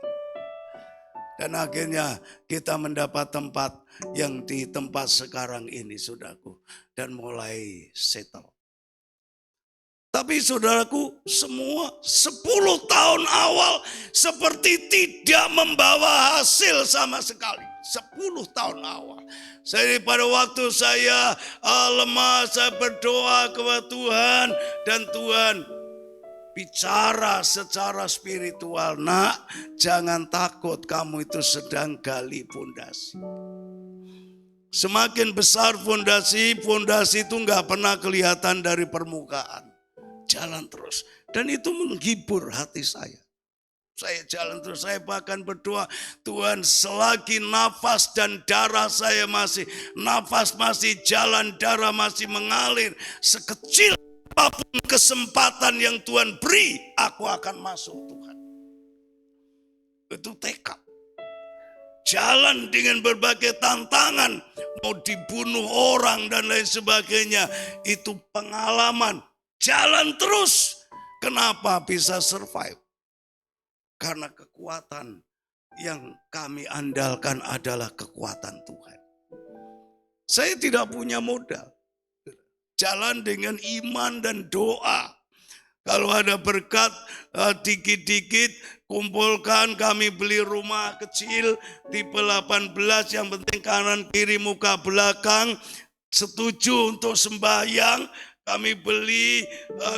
Dan akhirnya kita mendapat tempat yang di tempat sekarang ini, saudaraku. Dan mulai settle. Tapi saudaraku, semua 10 tahun awal seperti tidak membawa hasil sama sekali. 10 tahun awal. Saya pada waktu saya lemah, saya berdoa kepada Tuhan. Dan Tuhan bicara secara spiritual. Nak, jangan takut, kamu itu sedang gali fondasi. Semakin besar fondasi itu nggak pernah kelihatan dari permukaan. Jalan terus. Dan itu menghibur hati saya. Saya jalan terus, saya bahkan berdoa, Tuhan selagi nafas dan darah saya nafas masih jalan, darah masih mengalir, sekecil apapun kesempatan yang Tuhan beri, aku akan masuk Tuhan. Itu tekad. Jalan dengan berbagai tantangan, mau dibunuh orang dan lain sebagainya, itu pengalaman. Jalan terus. Kenapa bisa survive? Karena kekuatan yang kami andalkan adalah kekuatan Tuhan. Saya tidak punya modal. Jalan dengan iman dan doa. Kalau ada berkat dikit-dikit kumpulkan, kami beli rumah kecil tipe 18, yang penting kanan kiri muka belakang. Setuju untuk sembahyang. Kami beli,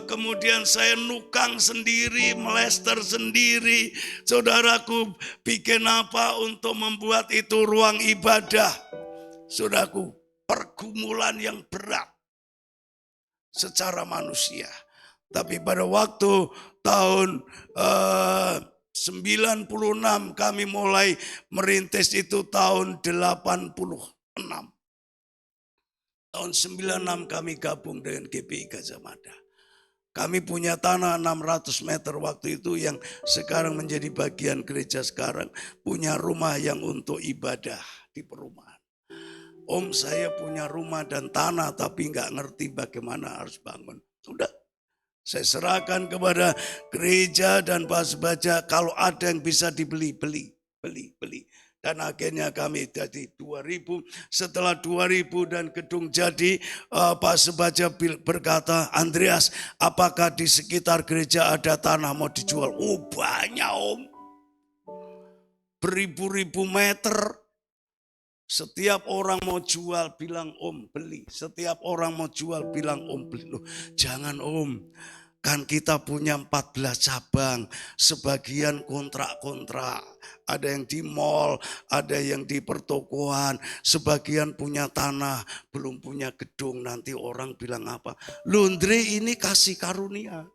kemudian saya nukang sendiri, melester sendiri. Saudaraku, bikin apa untuk membuat itu ruang ibadah? Saudaraku, pergumulan yang berat secara manusia. Tapi pada waktu tahun 96 kami mulai merintis itu tahun 86. Tahun 96 kami gabung dengan GPI Gajah Mada. Kami punya tanah 600 meter waktu itu yang sekarang menjadi bagian gereja sekarang. Punya rumah yang untuk ibadah di perumahan. Om, saya punya rumah dan tanah tapi nggak ngerti bagaimana harus bangun. Sudah, saya serahkan kepada gereja dan Pak Sebaja, kalau ada yang bisa dibeli, beli. Dan akhirnya kami jadi 2000. Setelah 2000 dan gedung jadi, Pak Sebaja berkata, Andreas, apakah di sekitar gereja ada tanah mau dijual? Oh banyak Om. Beribu-ribu meter. Setiap orang mau jual bilang om beli. Setiap orang mau jual bilang om beli. Loh, jangan om. Kan kita punya 14 cabang. Sebagian kontrak-kontrak. Ada yang di mall, ada yang di pertokoan. Sebagian punya tanah, belum punya gedung. Nanti orang bilang apa? Laundry ini kasih karunia.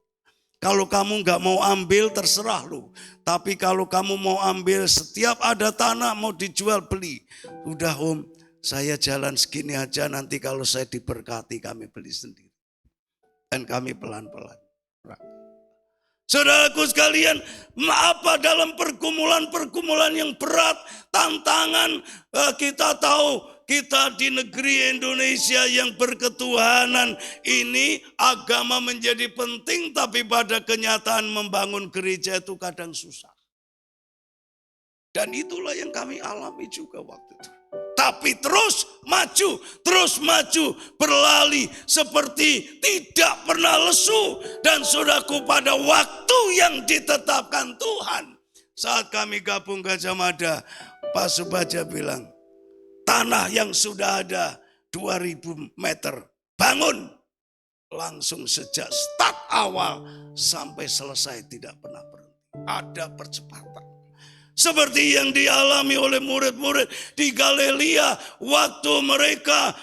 Kalau kamu nggak mau ambil terserah lu. Tapi kalau kamu mau ambil setiap ada tanah mau dijual beli. Udah om, saya jalan segini aja nanti kalau saya diberkati kami beli sendiri. Dan kami pelan-pelan. Saudaraku sekalian, apa dalam pergumulan-pergumulan yang berat, tantangan kita tahu. Kita di negeri Indonesia yang berketuhanan ini agama menjadi penting tapi pada kenyataan membangun gereja itu kadang susah. Dan itulah yang kami alami juga waktu itu. Tapi terus maju, berlari seperti tidak pernah lesu. Dan saudaraku pada waktu yang ditetapkan Tuhan. Saat kami gabung Gajah Mada, Pak Subaja bilang, tanah yang sudah ada 2000 meter, bangun. Langsung sejak start awal sampai selesai tidak pernah berhenti. Ada percepatan. Seperti yang dialami oleh murid-murid di Galilea. Waktu mereka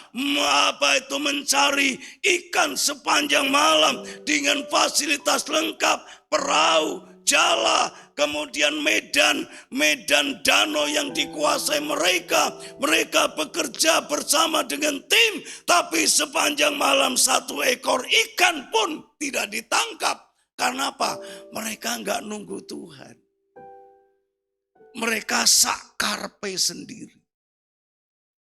mencari ikan sepanjang malam. Dengan fasilitas lengkap, perahu, jala, kemudian medan danau yang dikuasai mereka. Mereka bekerja bersama dengan tim. Tapi sepanjang malam 1 ekor ikan pun tidak ditangkap. Karena apa? Mereka enggak nunggu Tuhan. Mereka sakarpe sendiri.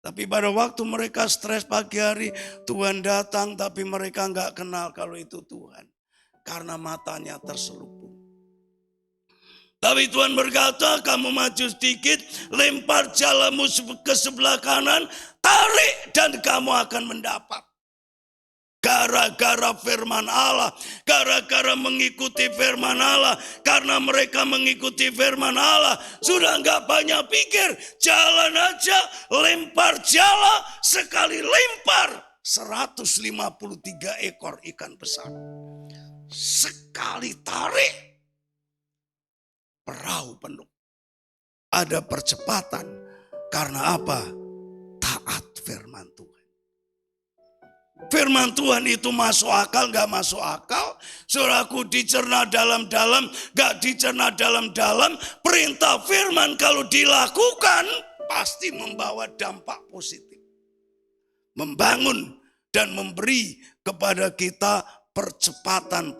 Tapi pada waktu mereka stres pagi hari, Tuhan datang tapi mereka enggak kenal kalau itu Tuhan. Karena matanya terselubung. Tapi Tuhan berkata, kamu maju sedikit, lempar jalamu ke sebelah kanan, tarik dan kamu akan mendapat. Gara-gara firman Allah, gara-gara mengikuti firman Allah, karena mereka mengikuti firman Allah, sudah enggak banyak pikir, jalan aja, lempar jala, sekali lempar, 153 ekor ikan besar. Sekali tarik, perahu penuh. Ada percepatan. Karena apa? Taat firman Tuhan. Firman Tuhan itu masuk akal, gak masuk akal. Saudaraku, dicerna dalam-dalam, gak dicerna dalam-dalam. Perintah firman kalau dilakukan, pasti membawa dampak positif. Membangun dan memberi kepada kita percepatan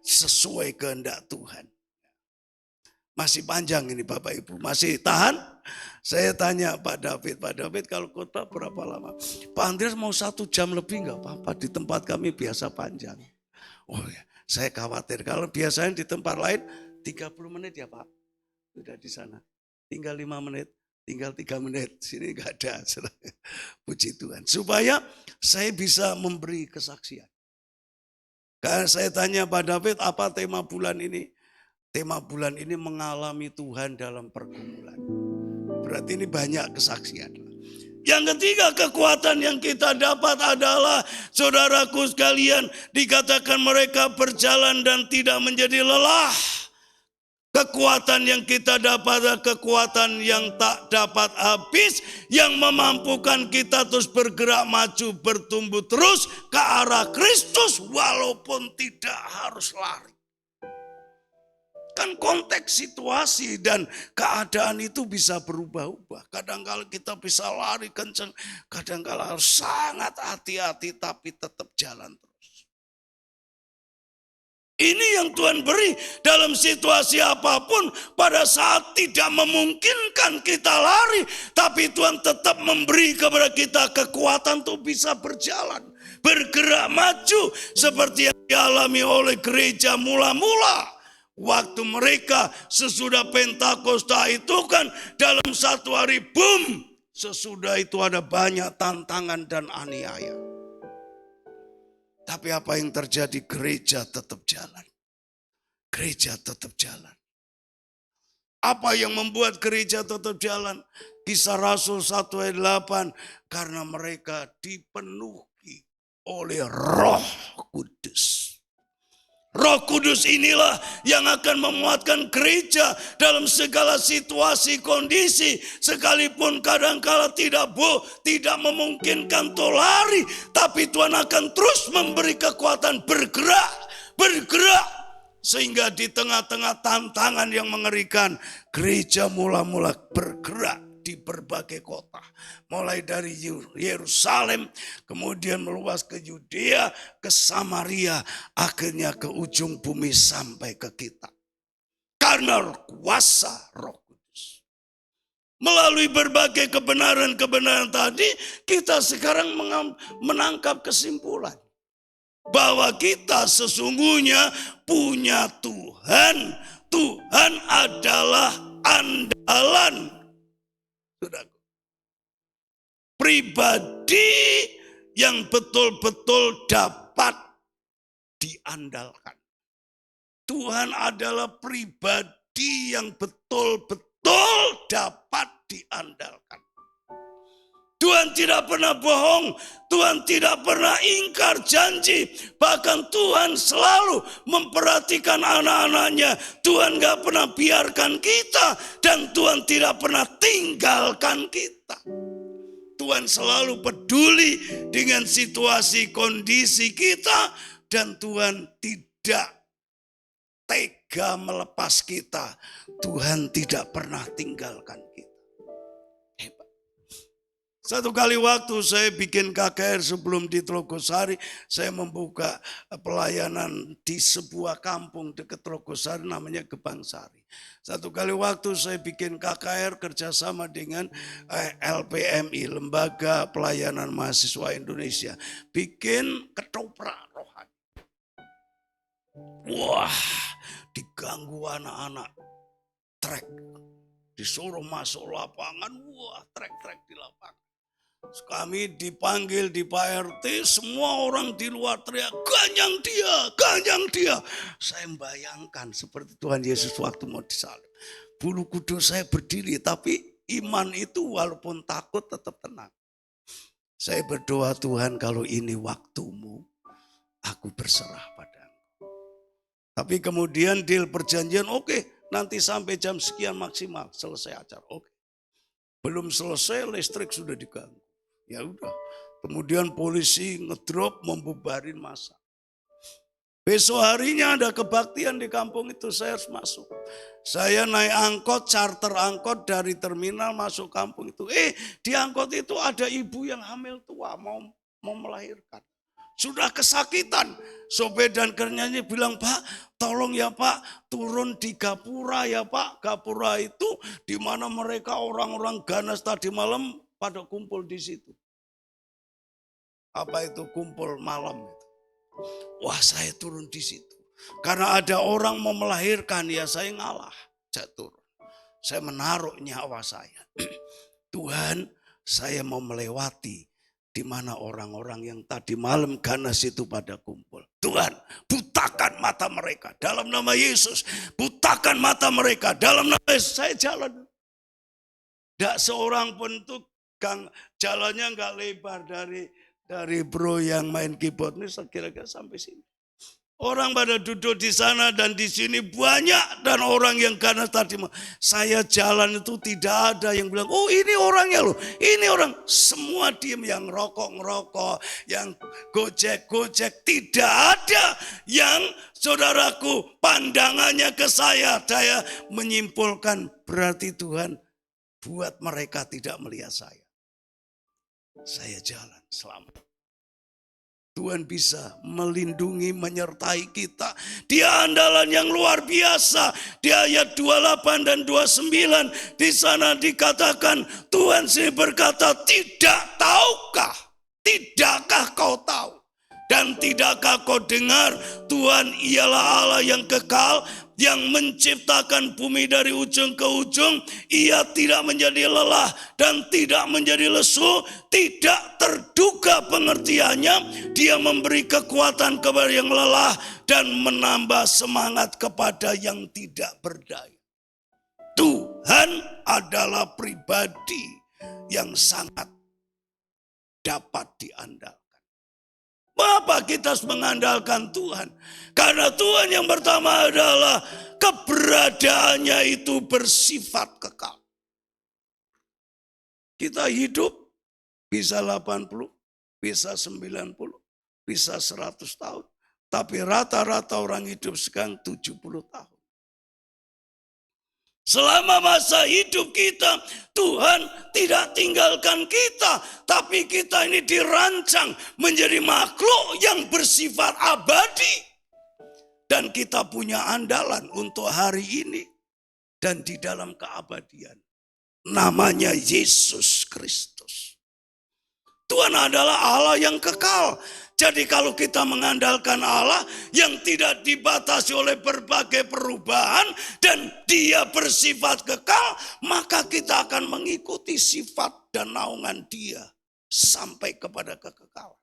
sesuai kehendak Tuhan. Masih panjang ini Bapak Ibu, masih tahan? Saya tanya Pak David kalau khotbah berapa lama? Pak Andreas mau 1 jam lebih enggak apa-apa, di tempat kami biasa panjang. Oh ya, saya khawatir kalau biasanya di tempat lain 30 menit ya Pak. Sudah di sana, tinggal 5 menit, tinggal 3 menit, sini enggak ada. Puji Tuhan, supaya saya bisa memberi kesaksian. Karena saya tanya Pak David, apa tema bulan ini? Tema bulan ini mengalami Tuhan dalam pergumulan. Berarti ini banyak kesaksian. Yang ketiga kekuatan yang kita dapat adalah saudaraku sekalian, dikatakan mereka berjalan dan tidak menjadi lelah. Kekuatan yang kita dapat adalah kekuatan yang tak dapat habis, yang memampukan kita terus bergerak maju, bertumbuh terus ke arah Kristus walaupun tidak harus lari. Kan konteks situasi dan keadaan itu bisa berubah-ubah. Kadang-kala kita bisa lari kencang, kadang-kala harus sangat hati-hati tapi tetap jalan terus. Ini yang Tuhan beri dalam situasi apapun. Pada saat tidak memungkinkan kita lari, tapi Tuhan tetap memberi kepada kita kekuatan untuk bisa berjalan. Bergerak maju seperti yang dialami oleh gereja mula-mula. Waktu mereka sesudah Pentakosta itu kan dalam 1 hari boom. Sesudah itu ada banyak tantangan dan aniaya. Tapi apa yang terjadi? Gereja tetap jalan. Gereja tetap jalan. Apa yang membuat gereja tetap jalan? Kisah Rasul 1 ayat 8. Karena mereka dipenuhi oleh Roh Kudus. Roh Kudus inilah yang akan memuatkan gereja dalam segala situasi kondisi. Sekalipun kadangkala tidak memungkinkan untuk lari. Tapi Tuhan akan terus memberi kekuatan bergerak. Sehingga di tengah-tengah tantangan yang mengerikan, gereja mula-mula bergerak di berbagai kota. Mulai dari Yerusalem, kemudian meluas ke Yudea, ke Samaria, akhirnya ke ujung bumi sampai ke kita. Karena kuasa Roh Kudus. Melalui berbagai kebenaran-kebenaran tadi, kita sekarang menangkap kesimpulan. Bahwa kita sesungguhnya punya Tuhan. Tuhan adalah andalan. Saudaraku. Pribadi yang betul-betul dapat diandalkan. Tuhan adalah pribadi yang betul-betul dapat diandalkan. Tuhan tidak pernah bohong, Tuhan tidak pernah ingkar janji. Bahkan Tuhan selalu memperhatikan anak-anaknya. Tuhan gak pernah biarkan kita dan Tuhan tidak pernah tinggalkan kita. Tuhan selalu peduli dengan situasi kondisi kita dan Tuhan tidak tega melepas kita. Tuhan tidak pernah tinggalkan kita. Satu kali waktu saya bikin KKR sebelum di Telogosari, saya membuka pelayanan di sebuah kampung dekat Telogosari namanya Gebangsari. Satu kali waktu saya bikin KKR kerjasama dengan LPMI, Lembaga Pelayanan Mahasiswa Indonesia. Bikin ketoprak rohani. Wah, diganggu anak-anak trek. Disuruh masuk lapangan, wah trek-trek di lapangan. Kami dipanggil di Pak RT, semua orang di luar teriak, ganyang dia. Saya membayangkan seperti Tuhan Yesus waktu mau disalib. Bulu kudus saya berdiri, tapi iman itu walaupun takut tetap tenang. Saya berdoa, Tuhan kalau ini waktumu, aku berserah padamu. Tapi kemudian deal perjanjian, oke, nanti sampai jam sekian maksimal, selesai acara. Oke. Belum selesai, listrik sudah diganggu. Ya udah, kemudian polisi ngedrop membubarin massa. Besok harinya ada kebaktian di kampung itu, saya harus masuk. Saya naik angkot, charter angkot dari terminal masuk kampung itu. Di angkot itu ada ibu yang hamil tua mau melahirkan. Sudah kesakitan. Sopir dan kerennya bilang, Pak tolong ya Pak turun di Gapura ya Pak. Gapura itu di mana mereka orang-orang ganas tadi malam pada kumpul di situ. Apa itu kumpul malam itu? Wah saya turun di situ. Karena ada orang mau melahirkan ya saya ngalah. Saya turun. Saya menaruh nyawa saya. Tuhan saya mau melewati di mana orang-orang yang tadi malam ganas itu pada kumpul. Tuhan butakan mata mereka dalam nama Yesus. Butakan mata mereka dalam nama Yesus. Saya jalan. Tidak seorang pun itu jalannya nggak lebar dari bro yang main keyboard ini kira-kira sampai sini. Orang pada duduk di sana dan di sini banyak dan orang yang ganas tadi. Saya jalan itu tidak ada yang bilang, oh ini orangnya loh, ini orang. Semua diem, yang ngerokok, yang gojek. Tidak ada yang saudaraku pandangannya ke saya menyimpulkan berarti Tuhan buat mereka tidak melihat saya. Saya jalan selamat. Tuhan bisa melindungi, menyertai kita. Dia andalan yang luar biasa. Di ayat 28 dan 29 di sana dikatakan Tuhan sendiri berkata, tidakkah kau tahu? Dan tidakkah kau dengar Tuhan ialah Allah yang kekal, yang menciptakan bumi dari ujung ke ujung. Ia tidak menjadi lelah dan tidak menjadi lesu, tidak terduga pengertiannya. Dia memberi kekuatan kepada yang lelah dan menambah semangat kepada yang tidak berdaya. Tuhan adalah pribadi yang sangat dapat diandalkan. Mengapa kita harus mengandalkan Tuhan? Karena Tuhan yang pertama adalah keberadaannya itu bersifat kekal. Kita hidup bisa 80, bisa 90, bisa 100 tahun. Tapi rata-rata orang hidup sekarang 70 tahun. Selama masa hidup kita, Tuhan tidak tinggalkan kita. Tapi kita ini dirancang menjadi makhluk yang bersifat abadi. Dan kita punya andalan untuk hari ini dan di dalam keabadian. Namanya Yesus Kristus. Tuhan adalah Allah yang kekal. Jadi kalau kita mengandalkan Allah yang tidak dibatasi oleh berbagai perubahan dan dia bersifat kekal, maka kita akan mengikuti sifat dan naungan dia sampai kepada kekekalan.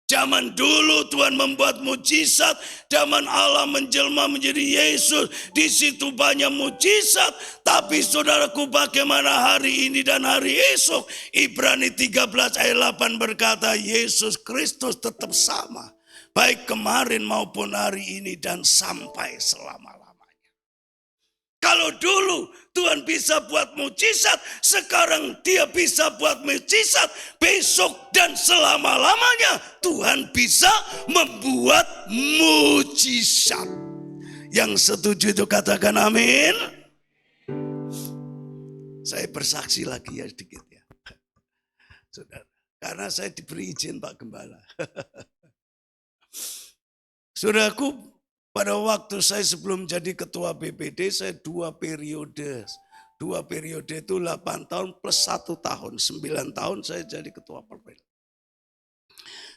Zaman dulu Tuhan membuat mujizat, zaman Allah menjelma menjadi Yesus, di situ banyak mujizat. Tapi saudaraku, bagaimana hari ini dan hari esok? Ibrani 13 ayat 8 berkata, Yesus Kristus tetap sama, baik kemarin maupun hari ini dan sampai selama-lamanya. Kalau dulu Tuhan bisa buat mujizat, sekarang dia bisa buat mujizat, besok dan selama-lamanya Tuhan bisa membuat mujizat. Yang setuju itu katakan amin. Saya bersaksi lagi ya sedikit ya. Saudara, karena saya diberi izin Pak Gembala. Saudaraku, pada waktu saya sebelum jadi ketua BPD, saya 2 periode. 2 periode itu 8 tahun plus 1 tahun. 9 tahun saya jadi ketua Perwil.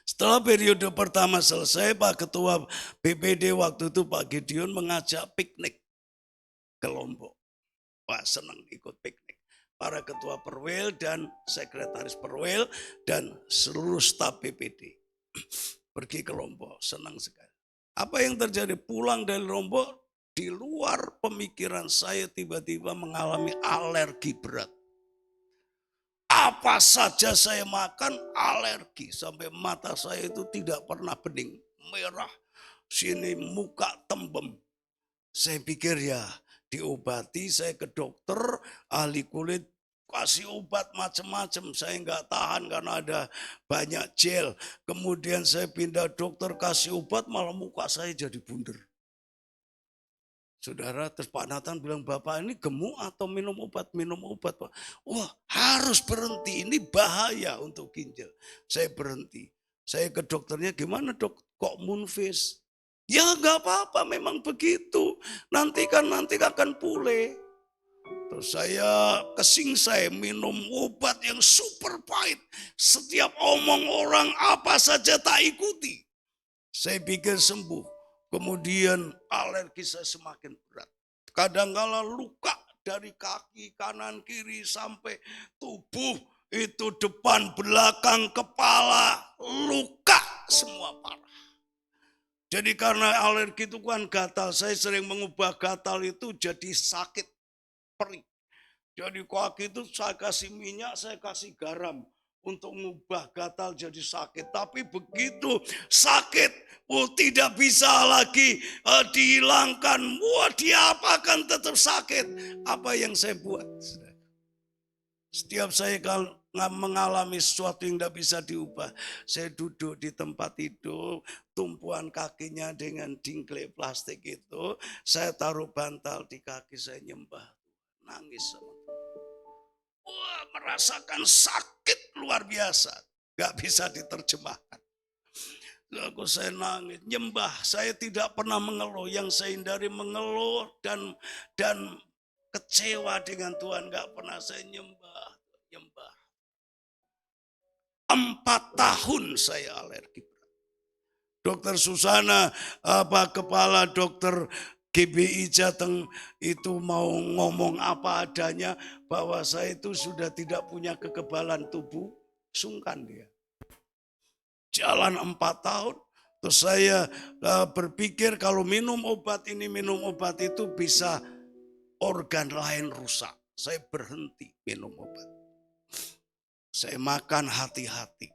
Setelah periode pertama selesai, Pak Ketua BPD waktu itu Pak Gideon mengajak piknik ke Lombok. Wah, senang ikut piknik. Para ketua Perwil dan sekretaris Perwil dan seluruh staf BPD. Pergi ke Lombok, senang sekali. Apa yang terjadi? Pulang dari Lombok, di luar pemikiran saya tiba-tiba mengalami alergi berat. Apa saja saya makan alergi. Sampai mata saya itu tidak pernah bening. Merah, sini muka tembem. Saya pikir ya diobati, saya ke dokter, ahli kulit, kasih obat macam-macam. Saya nggak tahan karena ada banyak gel. Kemudian saya pindah dokter, kasih obat, malah muka saya jadi bundar. Saudara, terus Pak Nathan bilang, Bapak ini gemuk atau minum obat? Minum obat, Pak. Wah, harus berhenti, ini bahaya untuk ginjal. Saya berhenti. Saya ke dokternya, gimana dok? Kok moonface? Ya nggak apa-apa, memang begitu. Nanti akan pulih. Terus saya kesingsai minum obat yang super pahit. Setiap omong orang apa saja tak ikuti. Saya pikir sembuh. Kemudian alergi saya semakin berat. Kadang-kala luka dari kaki kanan kiri sampai tubuh. Itu depan, belakang, kepala. Luka semua parah. Jadi karena alergi itu kan gatal. Saya sering mengubah gatal itu jadi sakit. Perih. Jadi kaki itu saya kasih minyak, saya kasih garam untuk mengubah gatal jadi sakit. Tapi begitu sakit, tidak bisa lagi dihilangkan. Diapakan tetap sakit. Apa yang saya buat? Setiap saya kalau mengalami sesuatu yang tidak bisa diubah, saya duduk di tempat tidur, tumpuan kakinya dengan dingle plastik itu, saya taruh bantal di kaki, saya nyembah. Nangis sama Tuhan. Wah, merasakan sakit luar biasa. Gak bisa diterjemahkan. Lalu saya nangis, nyembah. Saya tidak pernah mengeluh. Yang saya hindari mengeluh dan kecewa dengan Tuhan. Gak pernah saya nyembah. 4 tahun saya alergi. Dokter Susana, kepala dokter GBI Jateng itu mau ngomong apa adanya bahwa saya itu sudah tidak punya kekebalan tubuh, sungkan dia. Jalan 4 tahun, terus saya berpikir kalau minum obat ini, minum obat itu bisa organ lain rusak. Saya berhenti minum obat. Saya makan hati-hati.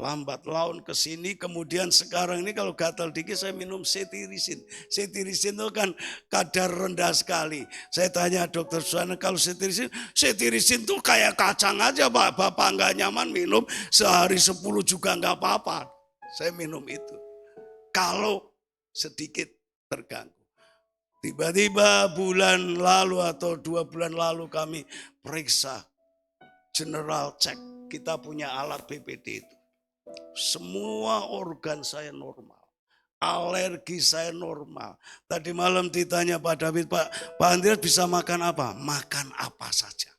Lambat laun ke sini, kemudian sekarang ini kalau gatal dikit saya minum cetirizin. Cetirizin itu kan kadar rendah sekali. Saya tanya dokter Susana, kalau cetirizin itu kayak kacang aja Pak. Bapak nggak nyaman minum, sehari 10 juga nggak apa-apa. Saya minum itu. Kalau sedikit terganggu. Tiba-tiba bulan lalu atau 2 bulan lalu kami periksa general check. Kita punya alat BPD itu. Semua organ saya normal. Alergi saya normal. Tadi malam ditanya Pak David, Pak Andreas bisa makan apa? Makan apa saja.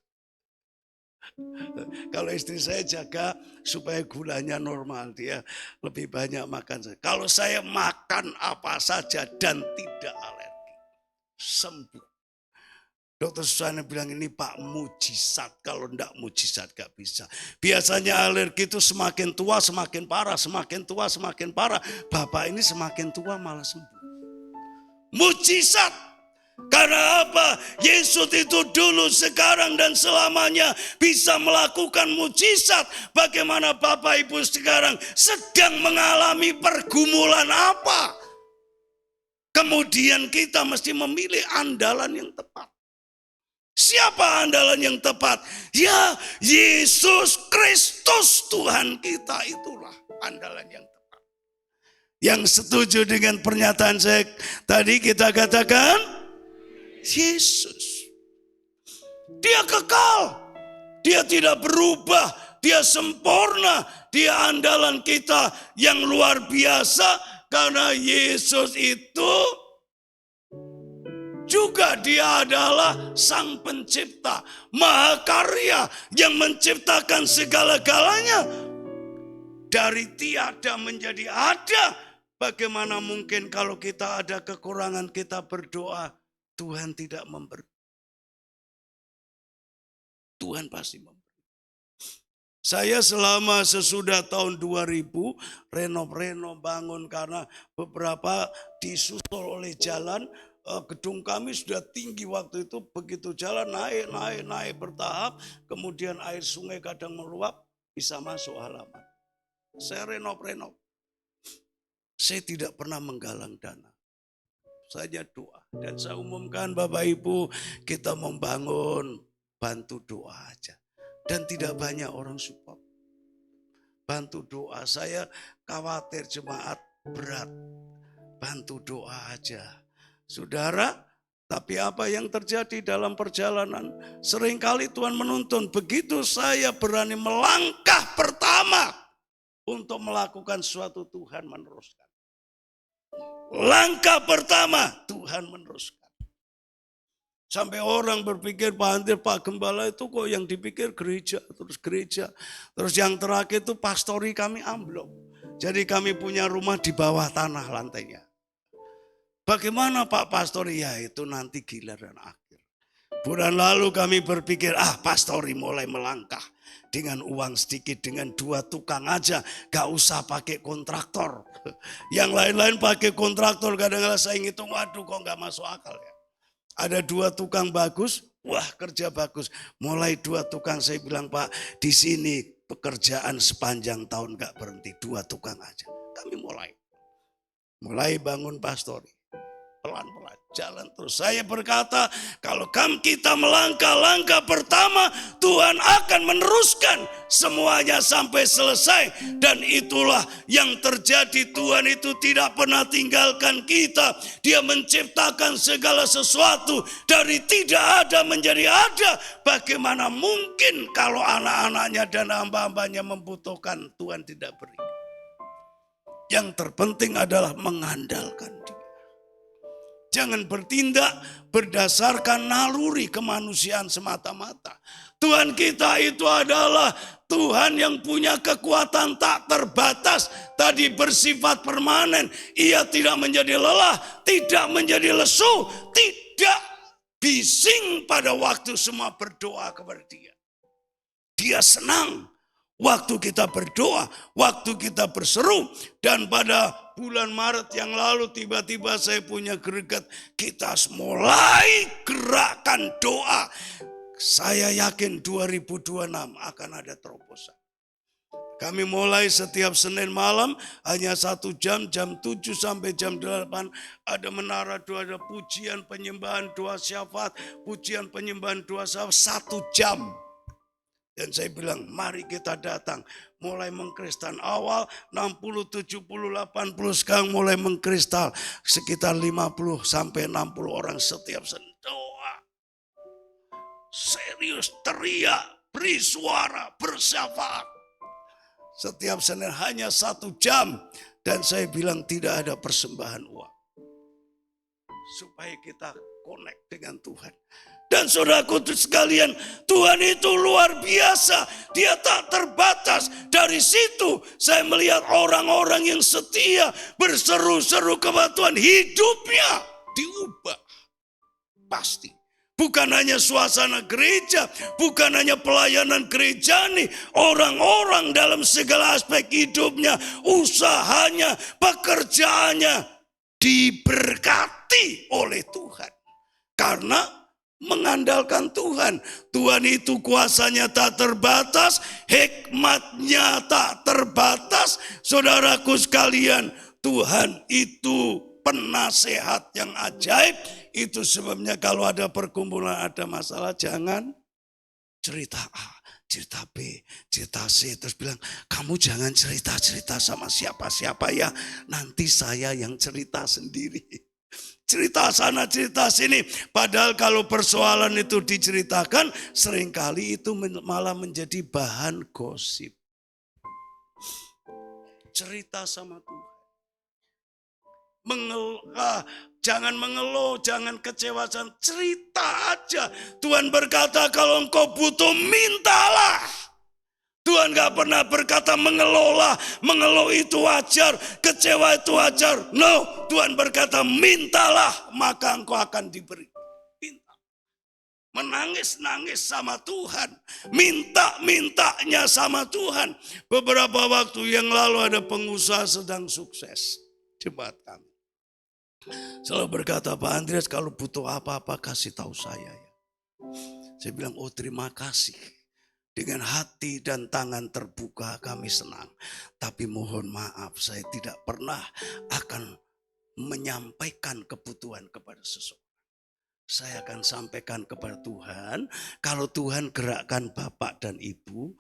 Kalau istri saya jaga supaya gulanya normal, dia lebih banyak makan. Kalau saya makan apa saja dan tidak alergi, sembuh. Dokter Susana bilang ini Pak mujizat, kalau enggak mujizat gak bisa. Biasanya alergi itu semakin tua semakin parah, semakin tua semakin parah. Bapak ini semakin tua malah sembuh. Mujizat. Karena apa? Yesus itu dulu, sekarang dan selamanya bisa melakukan mujizat. Bagaimana Bapak Ibu sekarang sedang mengalami pergumulan apa? Kemudian kita mesti memilih andalan yang tepat. Siapa andalan yang tepat? Ya, Yesus Kristus Tuhan kita, itulah andalan yang tepat. Yang setuju dengan pernyataan saya tadi kita katakan, Yesus. Dia kekal. Dia tidak berubah. Dia sempurna. Dia andalan kita yang luar biasa. Karena Yesus itu juga dia adalah Sang Pencipta, Mahakarya yang menciptakan segala-galanya. Dari tiada menjadi ada. Bagaimana mungkin kalau kita ada kekurangan kita berdoa, Tuhan tidak memberi. Tuhan pasti memberi. Saya selama sesudah tahun 2000 renov bangun karena beberapa disusul oleh jalan. Gedung kami sudah tinggi waktu itu, begitu jalan naik bertahap, kemudian air sungai kadang meluap, bisa masuk halaman. Saya renov. Saya tidak pernah menggalang dana. Saya doa. Dan saya umumkan Bapak Ibu, kita membangun, bantu doa aja. Dan tidak banyak orang support. Bantu doa, saya khawatir jemaat berat. Bantu doa aja. Saudara, tapi apa yang terjadi dalam perjalanan? Seringkali Tuhan menuntun, begitu saya berani melangkah pertama untuk melakukan sesuatu, Tuhan meneruskan. Langkah pertama, Tuhan meneruskan. Sampai orang berpikir, Pak Gembala itu kok yang dipikir gereja. Terus yang terakhir itu pastori kami amblok. Jadi kami punya rumah di bawah tanah lantainya. Bagaimana Pak Pastori? Ya itu nanti giliran akhir. Bulan lalu kami berpikir, Pastori mulai melangkah. Dengan uang sedikit, dengan 2 tukang aja. Gak usah pakai kontraktor. Yang lain-lain pakai kontraktor. Kadang-kadang saya ngitung, waduh kok gak masuk akal ya. Ada 2 tukang bagus, wah kerja bagus. Mulai 2 tukang saya bilang, Pak di sini pekerjaan sepanjang tahun gak berhenti. 2 tukang aja. Kami mulai bangun Pastori. Pelan-pelan jalan terus. Saya berkata, kalau kita melangkah langkah pertama, Tuhan akan meneruskan semuanya sampai selesai. Dan itulah yang terjadi. Tuhan itu tidak pernah tinggalkan kita. Dia menciptakan segala sesuatu dari tidak ada menjadi ada. Bagaimana mungkin kalau anak-anaknya dan hamba-hambanya membutuhkan, Tuhan tidak beri. Yang terpenting adalah mengandalkan Dia. Jangan bertindak berdasarkan naluri kemanusiaan semata-mata. Tuhan kita itu adalah Tuhan yang punya kekuatan tak terbatas. Tadi bersifat permanen. Ia tidak menjadi lelah, tidak menjadi lesu, tidak bising pada waktu semua berdoa kepada Dia. Dia senang waktu kita berdoa, waktu kita berseru. Dan pada bulan Maret yang lalu tiba-tiba saya punya greget, kita mulai gerakan doa. Saya yakin 2026 akan ada terobosan. Kami mulai setiap Senin malam hanya 1 jam, jam 7 sampai jam 8. Ada menara doa, ada pujian penyembahan doa syafaat, pujian penyembahan doa syafaat 1 jam. Dan saya bilang mari kita datang. Mulai mengkristal awal 60, 70, 80 sekarang mulai mengkristal. Sekitar 50 sampai 60 orang setiap Senin doa. Serius teriak, beri suara, bersyafaat. Setiap Senin hanya 1 jam. Dan saya bilang tidak ada persembahan uang. Supaya kita connect dengan Tuhan. Dan saudaraku sekalian, Tuhan itu luar biasa. Dia tak terbatas. Dari situ saya melihat orang-orang yang setia berseru-seru kepada Tuhan. Hidupnya diubah. Pasti. Bukan hanya suasana gereja, bukan hanya pelayanan gereja nih. Orang-orang dalam segala aspek hidupnya, usahanya, pekerjaannya diberkati oleh Tuhan. Karena mengandalkan Tuhan. Tuhan itu kuasanya tak terbatas, hikmatnya tak terbatas. Saudaraku sekalian, Tuhan itu penasehat yang ajaib. Itu sebabnya kalau ada perkumpulan, ada masalah, jangan cerita A, cerita B, cerita C. Terus bilang, kamu jangan cerita-cerita sama siapa-siapa ya. Nanti saya yang cerita sendiri. Cerita sana, cerita sini. Padahal kalau persoalan itu diceritakan, seringkali itu malah menjadi bahan gosip. Cerita sama Tuhan. Jangan mengeluh, jangan kecewa, cerita aja. Tuhan berkata kalau engkau butuh mintalah. Tuhan gak pernah berkata mengelola, mengeluh itu wajar, kecewa itu wajar. No, Tuhan berkata mintalah maka engkau akan diberi. Minta. Menangis-nangis sama Tuhan. Minta-mintanya sama Tuhan. Beberapa waktu yang lalu ada pengusaha sedang sukses. Jemaat kami. Selalu berkata, Pak Andreas kalau butuh apa-apa kasih tahu saya ya. Saya bilang, oh terima kasih. Dengan hati dan tangan terbuka kami senang. Tapi mohon maaf saya tidak pernah akan menyampaikan kebutuhan kepada seseorang. Saya akan sampaikan kepada Tuhan. Kalau Tuhan gerakkan Bapak dan Ibu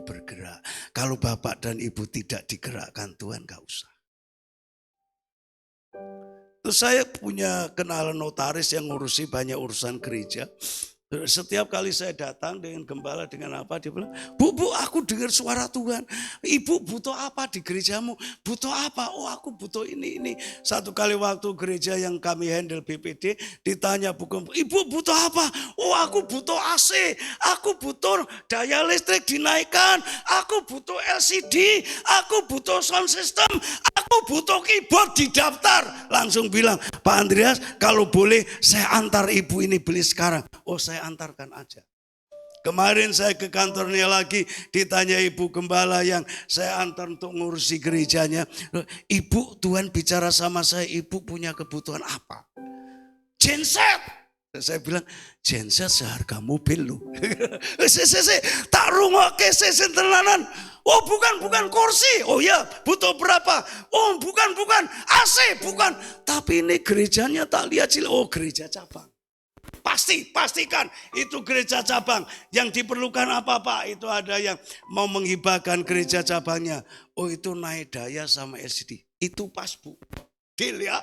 bergerak. Kalau Bapak dan Ibu tidak digerakkan Tuhan gak usah. Terus saya punya kenalan notaris yang ngurusi banyak urusan gereja. Setiap kali saya datang dengan gembala dengan apa, dia bilang, Bu, aku dengar suara Tuhan. Ibu butuh apa di gerejamu? Butuh apa? Oh aku butuh ini. Satu kali waktu gereja yang kami handle BPD, ditanya Ibu butuh apa? Oh aku butuh AC, aku butuh daya listrik dinaikkan, aku butuh LCD, aku butuh sound system, aku butuh keyboard didaftar. Langsung bilang, Pak Andreas kalau boleh saya antar ibu ini beli sekarang. Oh saya antarkan aja. Kemarin saya ke kantornya lagi, ditanya ibu gembala yang saya antar untuk ngurusi gerejanya. Ibu, Tuhan bicara sama saya, ibu punya kebutuhan apa? Genset. Saya bilang, genset seharga mobil lu. Tak rungokke sesen tenanan. Oh bukan kursi. Oh ya, butuh berapa? Oh bukan AC, bukan. Tapi ini gerejanya tak lihat sih. Oh gereja cabang. Pastikan itu gereja cabang. Yang diperlukan apa Pak? Itu ada yang mau menghibahkan gereja cabangnya. Oh itu naik daya sama LCD. Itu pas Bu. Deal ya.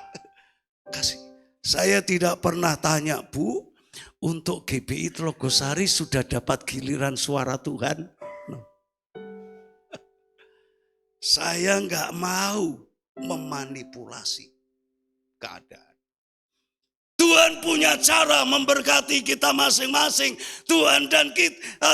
Kasih. Saya tidak pernah tanya Bu. Untuk GBI Telogosari sudah dapat giliran suara Tuhan? No. Saya nggak mau memanipulasi keadaan. Tuhan punya cara memberkati kita masing-masing. Tuhan dan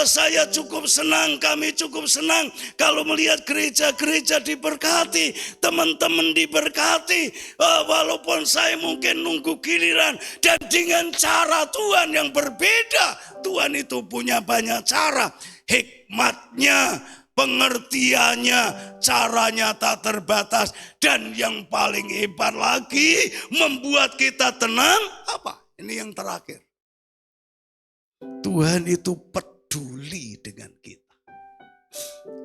saya cukup senang, kami cukup senang kalau melihat gereja-gereja diberkati, teman-teman diberkati. Walaupun saya mungkin nunggu giliran dan dengan cara Tuhan yang berbeda. Tuhan itu punya banyak cara, hikmatnya, pengertiannya, caranya tak terbatas. Dan yang paling hebat lagi, membuat kita tenang. Apa? Ini yang terakhir. Tuhan itu peduli dengan kita.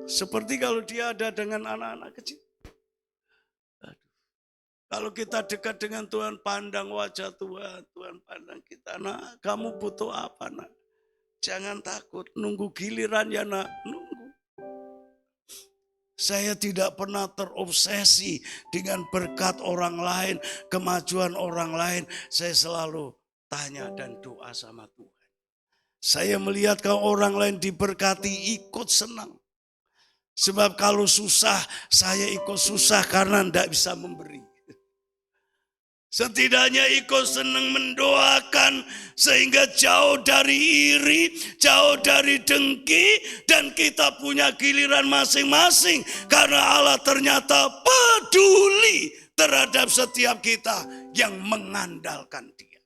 Seperti kalau dia ada dengan anak-anak kecil. Kalau kita dekat dengan Tuhan, pandang wajah Tuhan. Tuhan pandang kita. Nak, kamu butuh apa, nak? Jangan takut, nunggu giliran ya, nak. Nunggu. Saya tidak pernah terobsesi dengan berkat orang lain, kemajuan orang lain. Saya selalu tanya dan doa sama Tuhan. Saya melihat kalau orang lain diberkati, ikut senang. Sebab kalau susah, saya ikut susah karena tidak bisa memberi. Setidaknya ikut senang mendoakan sehingga jauh dari iri, jauh dari dengki, dan kita punya giliran masing-masing karena Allah ternyata peduli terhadap setiap kita yang mengandalkan Dia.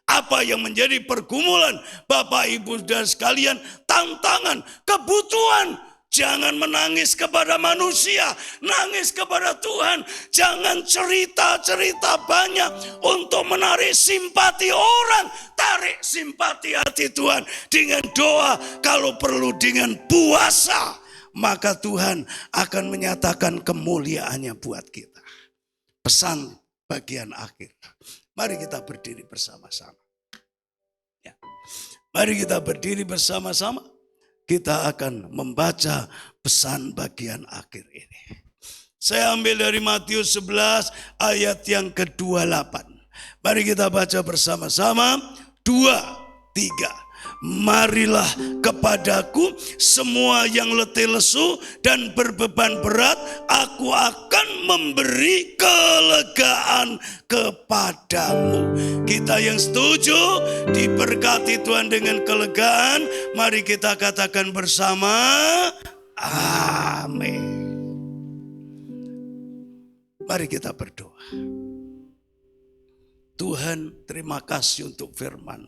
Apa yang menjadi pergumulan Bapak Ibu dan sekalian, tantangan, kebutuhan. Jangan menangis kepada manusia, nangis kepada Tuhan. Jangan cerita-cerita banyak untuk menarik simpati orang. Tarik simpati hati Tuhan dengan doa, kalau perlu dengan puasa. Maka Tuhan akan menyatakan kemuliaannya buat kita. Pesan bagian akhir. Mari kita berdiri bersama-sama. Ya. Mari kita berdiri bersama-sama. Kita akan membaca pesan bagian akhir ini. Saya ambil dari Matius 11 ayat yang ke-28. Mari kita baca bersama-sama. 2, 3. Marilah kepadaku semua yang letih lesu dan berbeban berat, aku akan memberi kelegaan kepadamu. Kita yang setuju diberkati Tuhan dengan kelegaan, mari kita katakan bersama, amin. Mari kita berdoa. Tuhan, terima kasih untuk firman.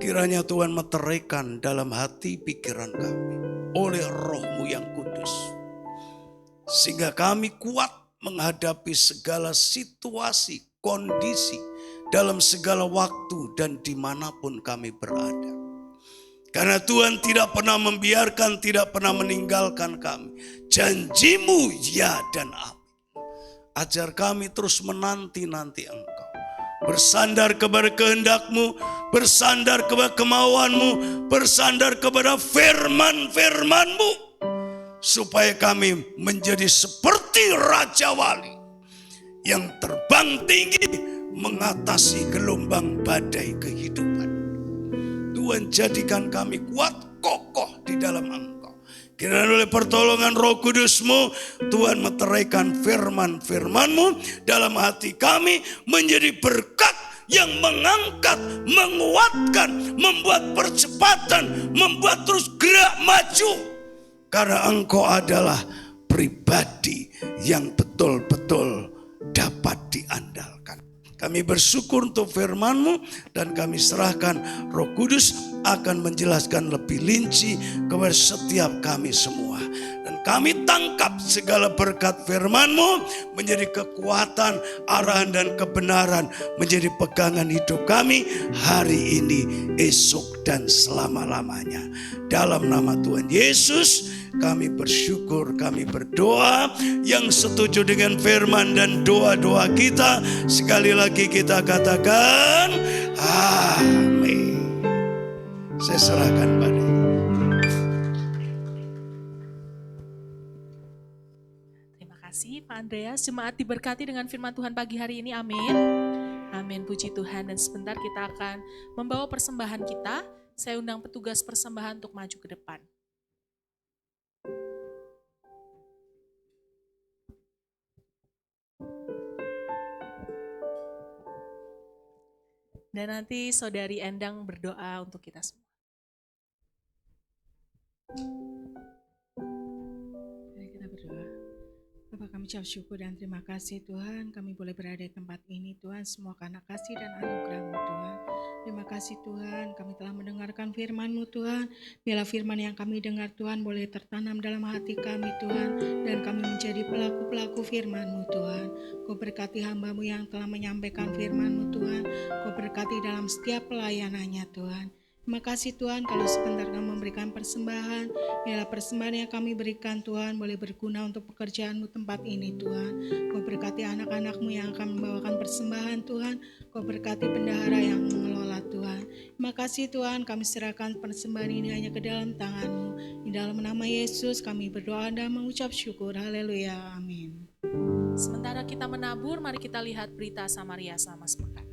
Kiranya Tuhan meteraikan dalam hati pikiran kami oleh Roh-Mu yang kudus. Sehingga kami kuat menghadapi segala situasi, kondisi dalam segala waktu dan dimanapun kami berada. Karena Tuhan tidak pernah membiarkan, tidak pernah meninggalkan kami. Janji-Mu ya dan amin. Ajar kami terus menanti-nanti Engkau. Bersandar kepada kehendak-Mu, bersandar kepada kemauan-Mu, bersandar kepada firman-firman-Mu. Supaya kami menjadi seperti Raja Wali yang terbang tinggi mengatasi gelombang badai kehidupan. Tuhan, jadikan kami kuat, kokoh di dalam Engkau. Kiranya oleh pertolongan Roh Kudus-Mu, Tuhan meteraikan firman-firman-Mu dalam hati kami menjadi berkat yang mengangkat, menguatkan, membuat percepatan, membuat terus gerak maju. Karena Engkau adalah pribadi yang betul-betul dapat diandalkan. Kami bersyukur untuk firman-Mu dan kami serahkan Roh Kudus akan menjelaskan lebih rinci kepada setiap kami semua. Dan kami tangkap segala berkat firman-Mu menjadi kekuatan, arahan dan kebenaran, menjadi pegangan hidup kami hari ini, esok dan selama-lamanya. Dalam nama Tuhan Yesus kami bersyukur, kami berdoa. Yang setuju dengan firman dan doa-doa kita, sekali lagi kita katakan amin. Saya serahkan pada Terima kasih Pak Andreas. Jemaat diberkati dengan firman Tuhan pagi hari ini, amin. Amin, puji Tuhan. Dan sebentar kita akan membawa persembahan kita. Saya undang petugas persembahan untuk maju ke depan. Dan nanti Saudari Endang berdoa untuk kita semua. Mari kita berdoa. Bapa, kami ucap syukur dan terima kasih Tuhan, kami boleh berada di tempat ini Tuhan, semua karena kasih dan anugerah-Mu Tuhan. Terima kasih Tuhan, kami telah mendengarkan firman-Mu Tuhan. Biarlah firman yang kami dengar Tuhan boleh tertanam dalam hati kami Tuhan, dan kami menjadi pelaku-pelaku firman-Mu Tuhan. Kau berkati hamba-Mu yang telah menyampaikan firman-Mu Tuhan, Kau berkati dalam setiap pelayanannya Tuhan. Terima kasih Tuhan, kalau sebentar kami memberikan persembahan, biarlah persembahan yang kami berikan Tuhan boleh berguna untuk pekerjaan-Mu tempat ini Tuhan. Kau berkati anak-anak-Mu yang akan membawakan persembahan Tuhan, Kau berkati bendahara yang mengelola Tuhan. Terima kasih Tuhan, kami serahkan persembahan ini hanya ke dalam tangan-Mu. Di dalam nama Yesus kami berdoa dan mengucap syukur. Haleluya, amin. Sementara kita menabur, mari kita lihat berita Samaria selama sepekan.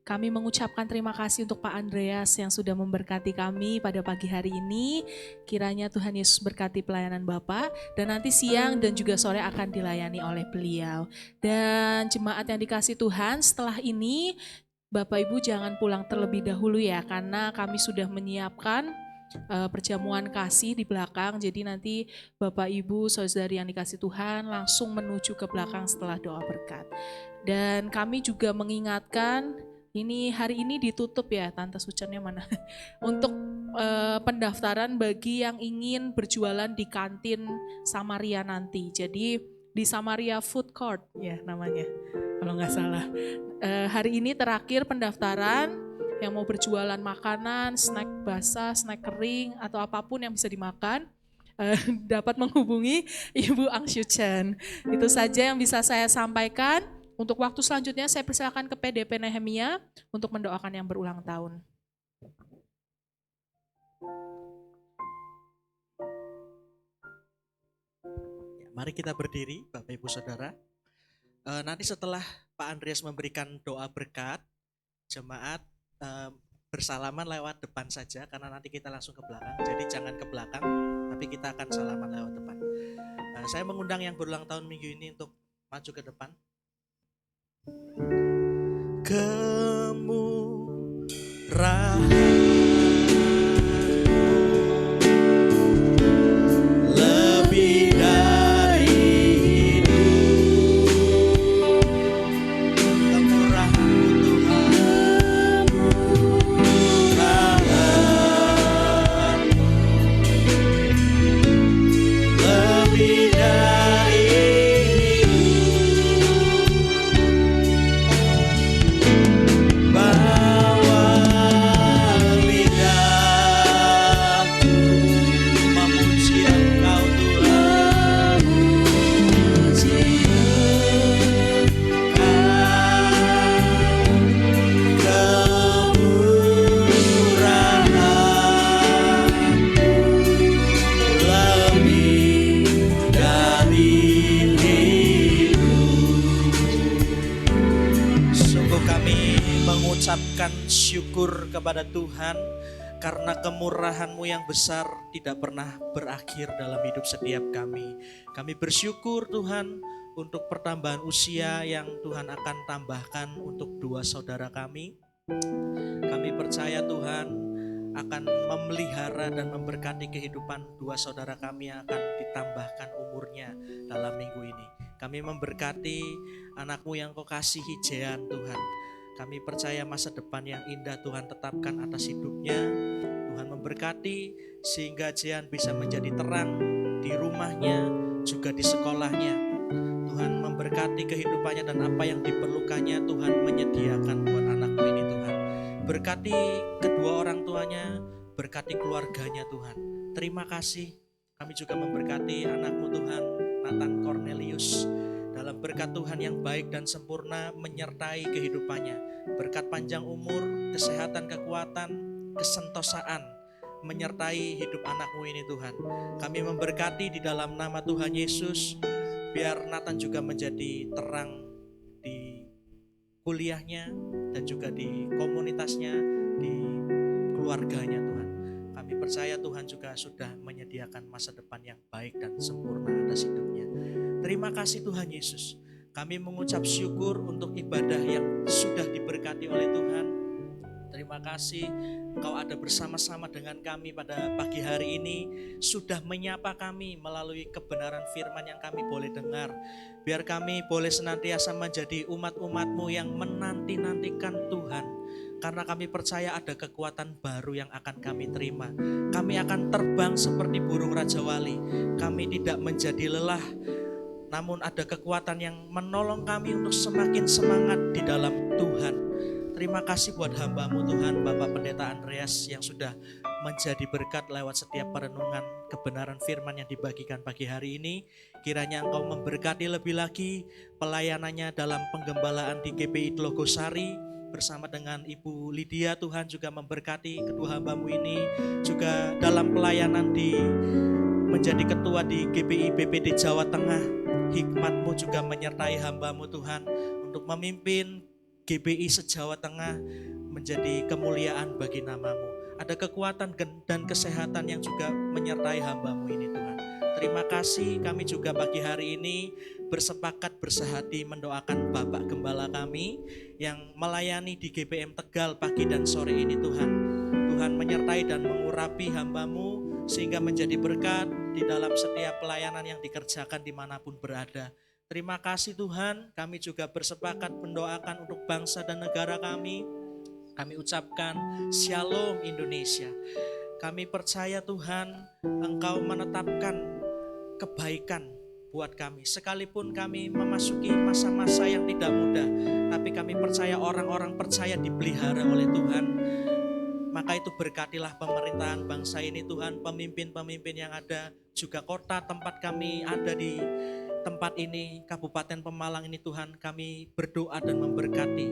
Kami mengucapkan terima kasih untuk Pak Andreas yang sudah memberkati kami pada pagi hari ini. Kiranya Tuhan Yesus berkati pelayanan Bapak, dan nanti siang dan juga sore akan dilayani oleh beliau. Dan jemaat yang dikasih Tuhan, setelah ini Bapak Ibu jangan pulang terlebih dahulu ya, karena kami sudah menyiapkan perjamuan kasih di belakang. Jadi nanti Bapak Ibu saudari yang dikasih Tuhan langsung menuju ke belakang setelah doa berkat. Dan kami juga mengingatkan, ini hari ini ditutup ya, Tante Sucannya mana? Untuk pendaftaran bagi yang ingin berjualan di kantin Samaria nanti. Jadi di Samaria Food Court ya namanya, kalau nggak salah. Hari ini terakhir pendaftaran. Yang mau berjualan makanan, snack basah, snack kering, atau apapun yang bisa dimakan, dapat menghubungi Ibu Ang Syucen. Itu saja yang bisa saya sampaikan. Untuk waktu selanjutnya saya persilakan ke PDP Nehemia untuk mendoakan yang berulang tahun. Ya, mari kita berdiri, Bapak Ibu Saudara. Nanti setelah Pak Andreas memberikan doa berkat, jemaat bersalaman lewat depan saja, karena nanti kita langsung ke belakang. Jadi jangan ke belakang, tapi kita akan salaman lewat depan. Saya mengundang yang berulang tahun minggu ini untuk maju ke depan. Kemurahan lebih dari mengucapkan syukur kepada Tuhan karena kemurahan-Mu yang besar tidak pernah berakhir dalam hidup setiap kami. Kami bersyukur Tuhan untuk pertambahan usia yang Tuhan akan tambahkan untuk dua saudara kami. Kami percaya Tuhan akan memelihara dan memberkati kehidupan dua saudara kami yang akan ditambahkan umurnya dalam minggu ini. Kami memberkati anak-Mu yang Kau kasihi Jean Tuhan. Kami percaya masa depan yang indah Tuhan tetapkan atas hidupnya. Tuhan memberkati sehingga Jean bisa menjadi terang di rumahnya, juga di sekolahnya. Tuhan memberkati kehidupannya dan apa yang diperlukannya Tuhan menyediakan buat anak-Mu ini Tuhan. Berkati kedua orang tuanya, berkati keluarganya Tuhan. Terima kasih. Kami juga memberkati anak-Mu Tuhan, Nathan Cornelius. Dalam berkat Tuhan yang baik dan sempurna menyertai kehidupannya. Berkat panjang umur, kesehatan, kekuatan, kesentosaan menyertai hidup anak-Mu ini Tuhan. Kami memberkati di dalam nama Tuhan Yesus. Biar Nathan juga menjadi terang di kuliahnya dan juga di komunitasnya, di keluarganya Tuhan. Kami percaya Tuhan juga sudah menyediakan masa depan yang baik dan sempurna atas hidupnya. Terima kasih Tuhan Yesus. Kami mengucap syukur untuk ibadah yang sudah diberkati oleh Tuhan. Terima kasih Engkau ada bersama-sama dengan kami pada pagi hari ini. Sudah menyapa kami melalui kebenaran firman yang kami boleh dengar. Biar kami boleh senantiasa menjadi umat-umat-Mu yang menanti-nantikan Tuhan. Karena kami percaya ada kekuatan baru yang akan kami terima. Kami akan terbang seperti burung Raja Wali. Kami tidak menjadi lelah. Namun ada kekuatan yang menolong kami untuk semakin semangat di dalam Tuhan. Terima kasih buat hamba-Mu Tuhan, Bapak Pendeta Andreas yang sudah menjadi berkat lewat setiap perenungan kebenaran firman yang dibagikan pagi hari ini. Kiranya Engkau memberkati lebih lagi pelayanannya dalam penggembalaan di GPI Tlogosari bersama dengan Ibu Lydia. Tuhan juga memberkati kedua hamba-Mu ini juga dalam pelayanan di menjadi ketua di GPI BPD Jawa Tengah. Hikmat-Mu juga menyertai hamba-Mu Tuhan untuk memimpin GBI se-Jawa Tengah menjadi kemuliaan bagi nama-Mu. Ada kekuatan dan kesehatan yang juga menyertai hamba-Mu ini Tuhan. Terima kasih, kami juga pagi hari ini bersepakat bersehati mendoakan Bapak Gembala kami yang melayani di GPM Tegal pagi dan sore ini Tuhan. Tuhan menyertai dan mengurapi hamba-Mu sehingga menjadi berkat di dalam setiap pelayanan yang dikerjakan dimanapun berada. Terima kasih Tuhan, kami juga bersepakat mendoakan untuk bangsa dan negara kami. Kami ucapkan Shalom Indonesia. Kami percaya Tuhan, Engkau menetapkan kebaikan buat kami. Sekalipun kami memasuki masa-masa yang tidak mudah, tapi kami percaya orang-orang percaya dipelihara oleh Tuhan. Maka itu berkatilah pemerintahan bangsa ini Tuhan, pemimpin-pemimpin yang ada, juga kota tempat kami ada di tempat ini, Kabupaten Pemalang ini Tuhan, kami berdoa dan memberkati.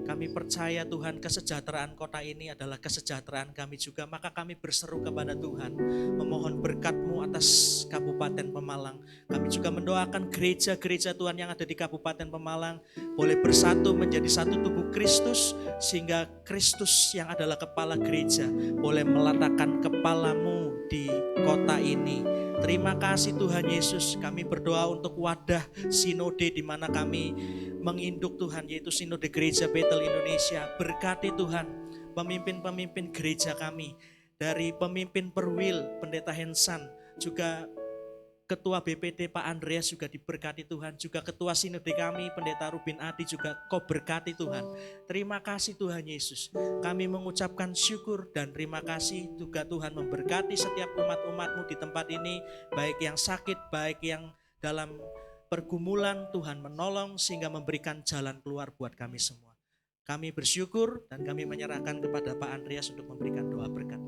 Kami percaya Tuhan kesejahteraan kota ini adalah kesejahteraan kami juga. Maka kami berseru kepada Tuhan, memohon berkat-Mu atas Kabupaten Pemalang. Kami juga mendoakan gereja-gereja Tuhan yang ada di Kabupaten Pemalang boleh bersatu menjadi satu tubuh Kristus, sehingga Kristus yang adalah kepala gereja boleh meletakkan kepala-Mu di kota ini. Terima kasih Tuhan Yesus, kami berdoa untuk wadah sinode di mana kami menginduk Tuhan, yaitu Sinode Gereja Betel Indonesia. Berkati Tuhan pemimpin-pemimpin gereja kami, dari pemimpin Perwil, Pendeta Hensan, juga Ketua BPD Pak Andreas juga diberkati Tuhan, juga Ketua Sinode kami Pendeta Rubin Adi juga Kau berkati Tuhan. Terima kasih Tuhan Yesus, kami mengucapkan syukur dan terima kasih juga Tuhan memberkati setiap umat-umat-Mu di tempat ini, baik yang sakit, baik yang dalam pergumulan. Tuhan menolong sehingga memberikan jalan keluar buat kami semua. Kami bersyukur dan kami menyerahkan kepada Pak Andreas untuk memberikan doa berkat.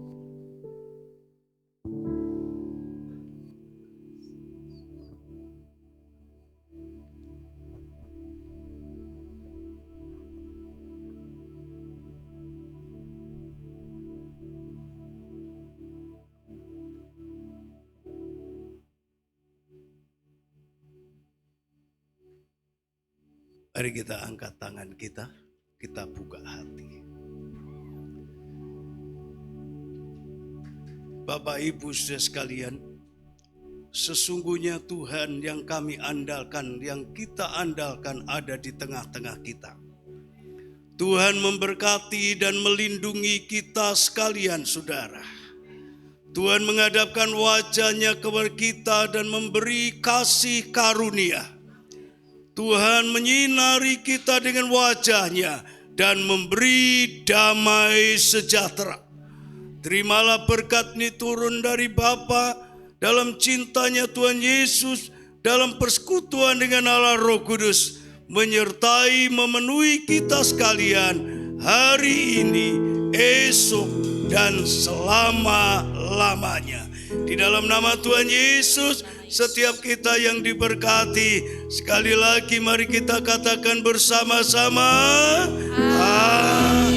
Mari kita angkat tangan kita buka hati. Bapak Ibu saudara sekalian, sesungguhnya Tuhan yang kami andalkan, yang kita andalkan ada di tengah-tengah kita. Tuhan memberkati dan melindungi kita sekalian saudara. Tuhan menghadapkan wajah-Nya kepada kita dan memberi kasih karunia. Tuhan menyinari kita dengan wajah-Nya dan memberi damai sejahtera. Terimalah berkat ini turun dari Bapa dalam cintanya Tuhan Yesus, dalam persekutuan dengan Allah Roh Kudus, menyertai memenuhi kita sekalian hari ini, esok, dan selama-lamanya. Di dalam nama Tuhan Yesus, setiap kita yang diberkati, sekali lagi mari kita katakan bersama-sama, Amin.